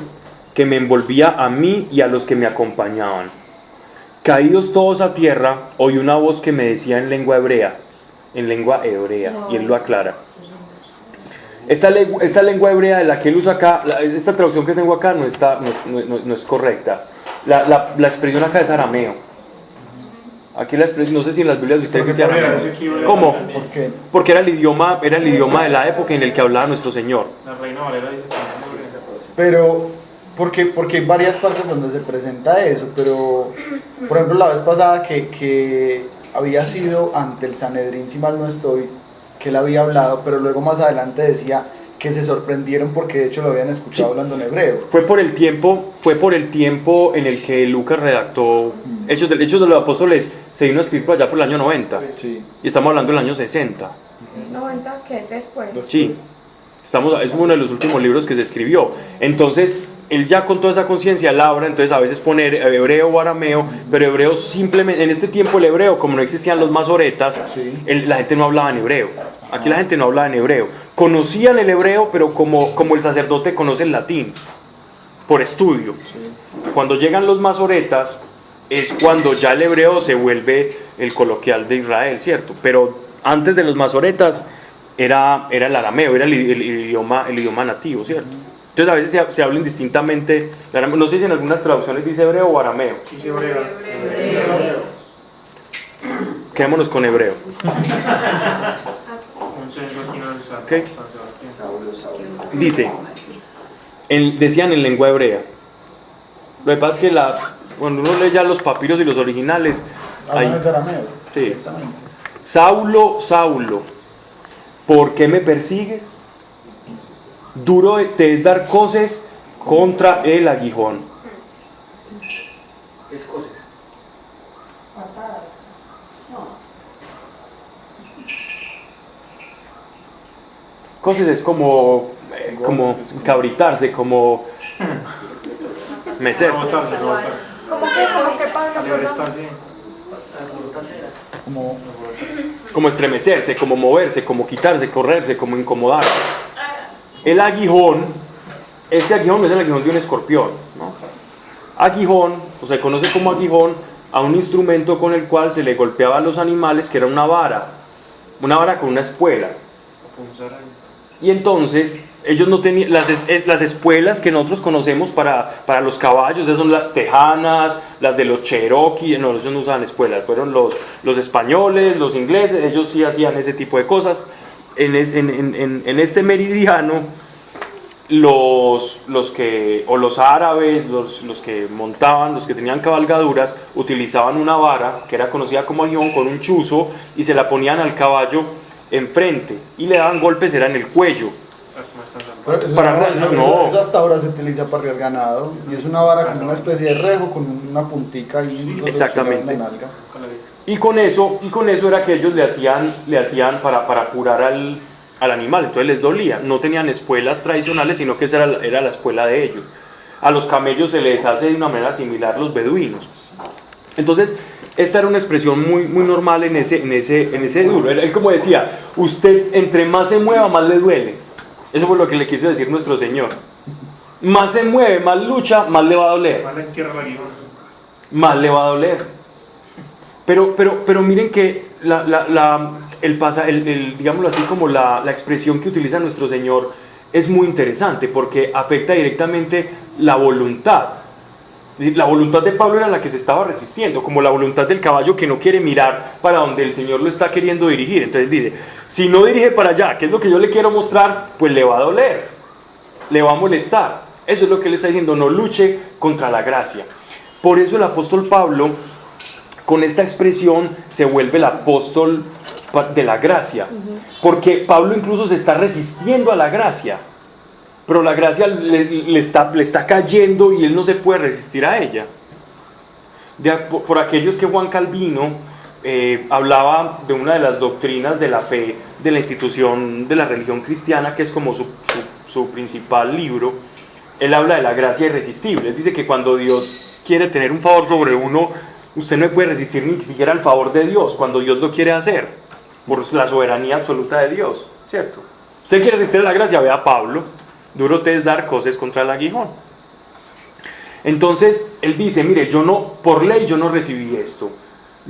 que me envolvía a mí y a los que me acompañaban. Caídos todos a tierra, oí una voz que me decía en lengua hebrea, y él lo aclara. Esta lengua hebrea de la que él usa acá, esta traducción que tengo acá no es correcta. La expresión acá es arameo. Aquí la expresión, no sé si en las Biblias de ustedes dice arameo. ¿Cómo? ¿Por qué? Porque era el idioma de la época en el que hablaba nuestro Señor. La Reina Valera dice que Pero, porque hay varias partes donde se presenta eso, pero, por ejemplo, la vez pasada que había sido ante el Sanedrín, si mal no estoy, que él había hablado, pero luego más adelante decía que se sorprendieron porque de hecho lo habían escuchado hablando en hebreo. Fue por el tiempo en el que Lucas redactó Hechos de los Apóstoles. Se vino a escribir por allá por el año 90. Sí. Y estamos hablando del año 60. ¿90 qué? Después. Sí. Es uno de los últimos libros que se escribió. Entonces, él ya con toda esa conciencia labra, entonces a veces pone hebreo o arameo, pero hebreo simplemente, en este tiempo el hebreo, como no existían los masoretas, Sí. la gente no hablaba en hebreo. Aquí la gente no hablaba en hebreo. Conocían el hebreo, pero como el sacerdote conoce el latín, por estudio. Cuando llegan los masoretas, es cuando ya el hebreo se vuelve el coloquial de Israel, ¿cierto? Pero antes de los masoretas era el arameo, era el idioma nativo, ¿cierto? Entonces a veces se habla indistintamente, no sé si en algunas traducciones dice hebreo o arameo. dice hebreo. Quedémonos con hebreo. Con C. censo aquí en el San Ok. Sebastián. Saulo. Dice, decían en lengua hebrea. Lo que pasa es que cuando uno lee ya los papiros y los originales, Hablan ahí, de arameo. sí. Exactamente. Saulo, Saulo, ¿por qué me persigues? Duro te es dar coces contra el aguijón. ¿Qué es cosas? Coces es como cabritarse, como mecer. Rebotarse. ¿Cómo que Pablo? Alebrestar, sí. Como Como estremecerse, como moverse, como quitarse, correrse, como incomodar. El aguijón, este aguijón no es el aguijón de un escorpión, ¿no? Aguijón, o se conoce como aguijón a un instrumento con el cual se le golpeaba a los animales, que era una vara con una espuela. Punzar ahí. Y entonces ellos no tenían las espuelas que nosotros conocemos para los caballos, esas son las tejanas, las de los Cherokee. No, ellos no usaban espuelas, fueron los españoles, los ingleses, ellos sí hacían ese tipo de cosas. En este meridiano, los árabes, los que montaban, los que tenían cabalgaduras, utilizaban una vara que era conocida como aguijón con un chuzo y se la ponían al caballo enfrente y le daban golpes, era en el cuello. Pero eso, Para- no. eso hasta ahora se utiliza para arriar ganado y es una vara con una especie de rejo con una puntica y Exactamente. en la nalga. Y con eso era que ellos le hacían para curar al animal, entonces les dolía. No tenían espuelas tradicionales, sino que esa era la espuela de ellos. A los camellos se les hace de una manera similar los beduinos. Entonces, esta era una expresión muy, muy normal en ese duro. Él como decía, usted entre más se mueva, más le duele. Eso fue lo que le quiso decir nuestro Señor. Más se mueve, más lucha, más le va a doler. Más le entierra el aguijón. Más le va a doler. Pero miren que digámoslo así, como la expresión que utiliza nuestro Señor es muy interesante porque afecta directamente la voluntad. La voluntad de Pablo era la que se estaba resistiendo, como la voluntad del caballo que no quiere mirar para donde el Señor lo está queriendo dirigir. Entonces dice, si no dirige para allá, que es lo que yo le quiero mostrar, pues le va a doler, le va a molestar. Eso es lo que él está diciendo, no luche contra la gracia. Por eso el apóstol Pablo, con esta expresión, se vuelve el apóstol de la gracia. Porque Pablo incluso se está resistiendo a la gracia. Pero la gracia le está cayendo y él no se puede resistir a ella. Por aquellos que Juan Calvino hablaba de una de las doctrinas de la fe de la institución de la religión cristiana, que es como su principal libro. Él habla de la gracia irresistible. Él dice que cuando Dios quiere tener un favor sobre uno, usted no puede resistir ni siquiera al favor de Dios cuando Dios lo quiere hacer, por la soberanía absoluta de Dios, ¿cierto? Usted quiere resistir a la gracia, vea a Pablo. Duro te es dar coces contra el aguijón. Entonces él dice, mire, por ley yo no recibí esto.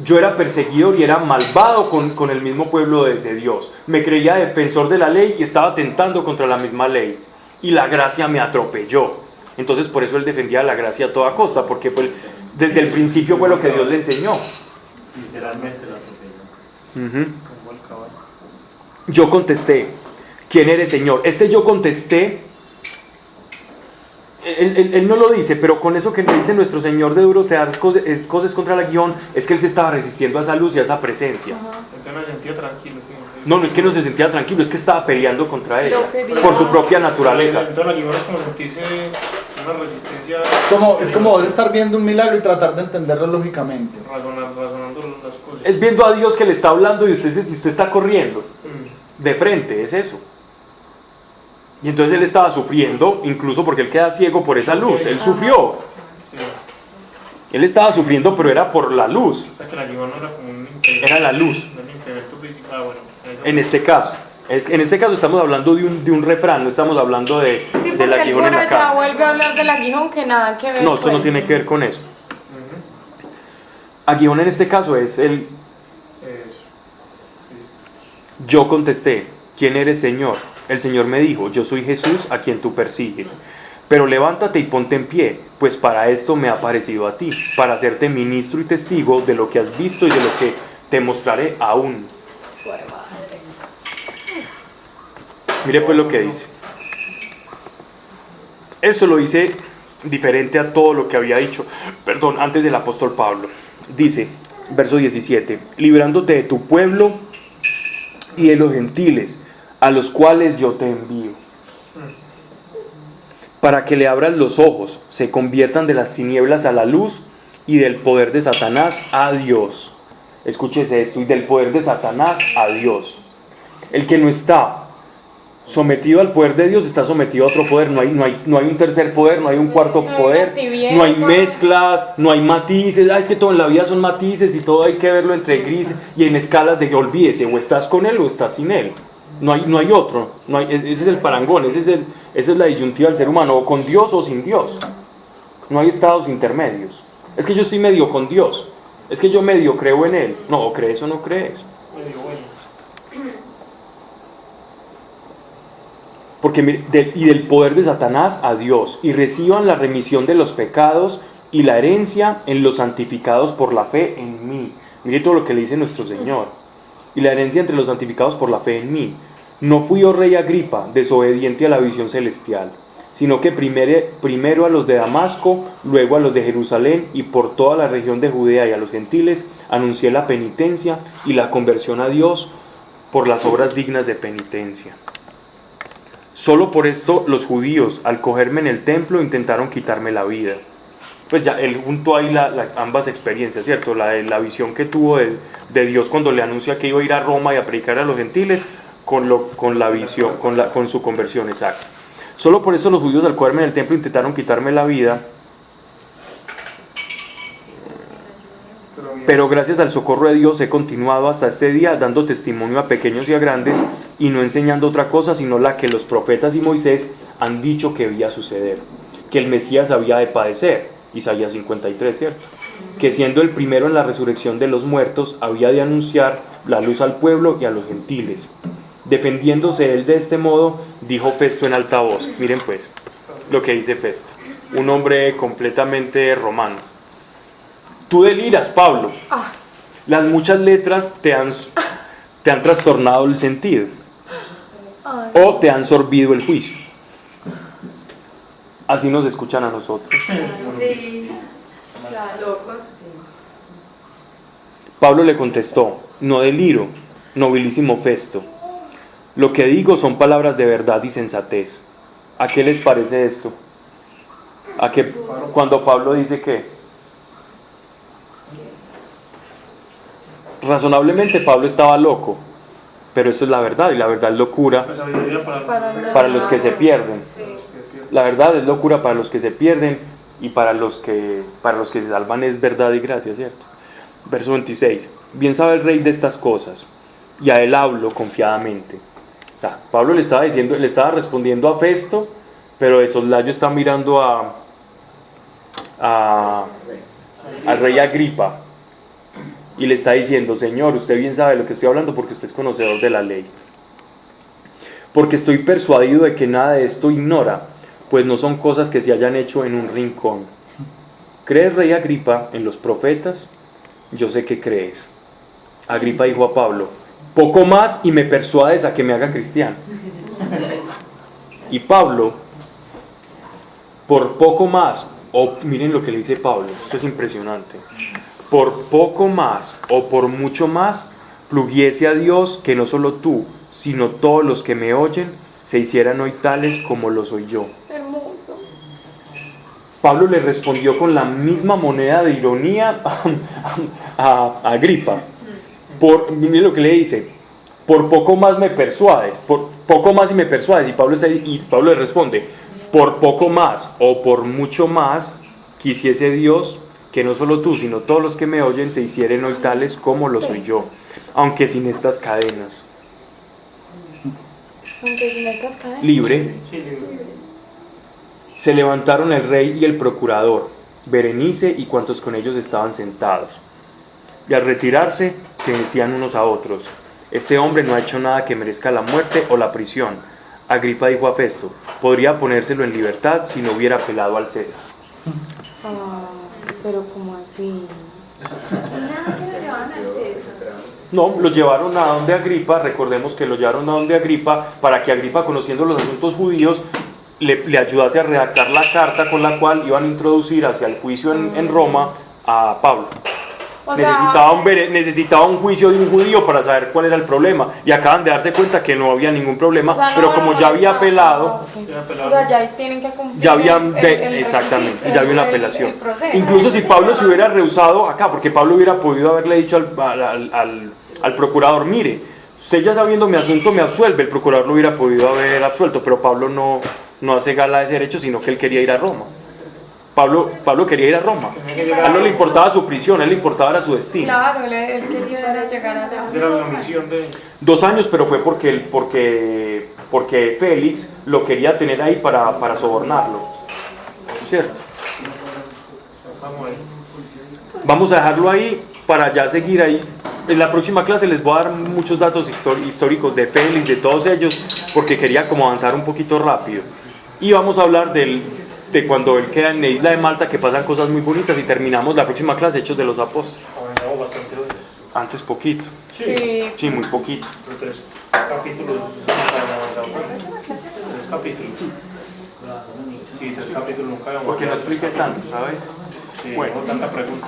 Yo era perseguidor y era malvado con el mismo pueblo de Dios. Me creía defensor de la ley y estaba tentando contra la misma ley. Y la gracia me atropelló. Entonces por eso él defendía la gracia a toda costa, porque desde el principio fue lo que Dios le enseñó. Literalmente la atropelló. Como el caballo. Yo contesté, ¿quién eres, Señor? Yo contesté. Él no lo dice, pero con eso que dice nuestro Señor de duro te dar cosas contra el aguijón, es que él se estaba resistiendo a esa luz y a esa presencia. Entonces me sentía tranquilo. No es que no se sentía tranquilo, es que estaba peleando contra ella, Lo quería. por su propia naturaleza. Entonces el aguijón es como sentirse una resistencia. Es como vos estar viendo un milagro y tratar de entenderlo lógicamente. Razonando las cosas. Es viendo a Dios que le está hablando y usted está corriendo de frente, es eso. Y entonces él estaba sufriendo, incluso porque él queda ciego por esa luz. Él sufrió. Sí. Él estaba sufriendo, pero era por la luz. Es que el aguijón no era como un impedimento. Era la luz. No era un impedimento físico. Bueno. En este caso. En este caso estamos hablando de un refrán, no estamos hablando Sí, del porque él aguijón por en la allá cara. vuelve a hablar del aguijón que nada que ver. No, esto no pues. tiene que ver con eso. Aguijón en este caso es Eso. yo contesté, ¿quién eres, Señor? El Señor me dijo, yo soy Jesús a quien tú persigues. Pero levántate y ponte en pie, pues para esto me ha aparecido a ti, para hacerte ministro y testigo de lo que has visto y de lo que te mostraré aún. Mire pues lo que dice. Esto lo dice diferente a todo lo que había dicho, antes del apóstol Pablo. Dice, verso 17, librándote de tu pueblo y de los gentiles, a los cuales yo te envío, para que le abran los ojos, se conviertan de las tinieblas a la luz y del poder de Satanás a Dios. Escúchese esto, y del poder de Satanás a Dios. El que no está sometido al poder de Dios está sometido a otro poder. No hay un tercer poder, no hay un cuarto poder, no hay mezclas, no hay matices. Es que todo en la vida son matices y todo hay que verlo entre grises y en escalas de que olvídese, o estás con él o estás sin él. No hay otro. Ese es el parangón, esa es la disyuntiva del ser humano, o con Dios o sin Dios. No hay estados intermedios. Es que yo estoy medio con Dios, es que yo medio creo en él. No, o crees o no crees. Porque y del poder de Satanás a Dios, y reciban la remisión de los pecados y la herencia en los santificados por la fe en mí. Mire todo lo que le dice nuestro Señor. Y la herencia entre los santificados por la fe en mí. No fui, oh rey Agripa, desobediente a la visión celestial, sino que primero a los de Damasco, luego a los de Jerusalén y por toda la región de Judea y a los gentiles, anuncié la penitencia y la conversión a Dios por las obras dignas de penitencia. Solo por esto los judíos, al cogerme en el templo, intentaron quitarme la vida. Pues ya él juntó ahí ambas experiencias, ¿cierto? La visión que tuvo de Dios cuando le anuncia que iba a ir a Roma y a predicar a los gentiles, con la visión, con su conversión, exacta. Solo por eso los judíos, al cogerme en el templo, intentaron quitarme la vida. Pero gracias al socorro de Dios he continuado hasta este día, dando testimonio a pequeños y a grandes, y no enseñando otra cosa sino la que los profetas y Moisés han dicho que debía suceder, que el Mesías había de padecer, Isaías 53, ¿cierto? Que siendo el primero en la resurrección de los muertos, había de anunciar la luz al pueblo y a los gentiles. Defendiéndose él de este modo, dijo Festo en alta voz. Miren pues lo que dice Festo, un hombre completamente romano. Tú deliras, Pablo. Las muchas letras te han trastornado el sentido, o te han sorbido el juicio. Así nos escuchan a nosotros. Sí, locos. Pablo le contestó, no deliro, nobilísimo Festo. Lo que digo son palabras de verdad y sensatez. ¿A qué les parece esto? ¿A qué cuando Pablo dice que razonablemente Pablo estaba loco? Pero eso es la verdad, y la verdad es locura para los que se pierden. La verdad es locura para los que se pierden, y para los que se salvan es verdad y gracia, ¿cierto? Verso 26. Bien sabe el rey de estas cosas, y a él hablo confiadamente. O sea, Pablo le estaba respondiendo a Festo, pero de soslayo está mirando al rey Agripa, y le está diciendo, Señor, usted bien sabe lo que estoy hablando porque usted es conocedor de la ley. Porque estoy persuadido de que nada de esto ignora, pues no son cosas que se hayan hecho en un rincón. ¿Crees, rey Agripa, en los profetas? Yo sé que crees. Agripa dijo a Pablo, poco más y me persuades a que me haga cristiano. Y Pablo, por poco más, miren lo que le dice Pablo, esto es impresionante. Por poco más o por mucho más, pluguiese a Dios que no solo tú, sino todos los que me oyen, se hicieran hoy tales como lo soy yo. Hermoso. Pablo le respondió con la misma moneda de ironía a Agripa. Miren lo que le dice, por poco más me persuades, por poco más y me persuades. Y Pablo le responde, por poco más o por mucho más, quisiese Dios que no solo tú, sino todos los que me oyen se hicieran hoy tales como lo soy yo, aunque sin estas cadenas. Aunque sin estas cadenas. Libre. Se levantaron el rey y el procurador, Berenice y cuantos con ellos estaban sentados. Y al retirarse, se decían unos a otros, este hombre no ha hecho nada que merezca la muerte o la prisión. Agripa dijo a Festo, podría ponérselo en libertad si no hubiera apelado al César. Pero ¿cómo así? Nada que lo llevaban al César. No, lo llevaron a donde Agripa, recordemos que lo llevaron a donde Agripa para que Agripa, conociendo los asuntos judíos, le ayudase a redactar la carta con la cual iban a introducir hacia el juicio en Roma a Pablo. Necesitaba un juicio de un judío para saber cuál era el problema, y acaban de darse cuenta que no había ningún problema, pero como ya había apelado, o sea, ya tienen que cumplir ya habían exactamente, ya había una apelación. proceso. Incluso si Pablo se hubiera rehusado acá, porque Pablo hubiera podido haberle dicho al procurador, mire, usted ya sabiendo mi asunto me absuelve, el procurador lo hubiera podido haber absuelto, pero Pablo no hace gala de ese derecho, sino que él quería ir a Roma. Pablo quería ir a Roma. A él no le importaba su prisión, a él le importaba era su destino. Claro, él quería era llegar allá. Esa era la misión de... 2 años, pero fue porque Félix lo quería tener ahí para sobornarlo. ¿Cierto? Vamos a dejarlo ahí para ya seguir ahí. En la próxima clase les voy a dar muchos datos históricos de Félix, de todos ellos, porque quería como avanzar un poquito rápido. Y vamos a hablar de cuando él queda en la isla de Malta, que pasan cosas muy bonitas, y terminamos la próxima clase Hechos de los Apóstoles. Avanzamos bastante hoy. Antes poquito. Sí, muy poquito. 3 capítulos nunca habíamos avanzado. 3 capítulos. Sí, 3 capítulos nunca habíamos avanzado. Porque no expliqué tanto, ¿sabes? Sí, bueno, no tanta pregunta.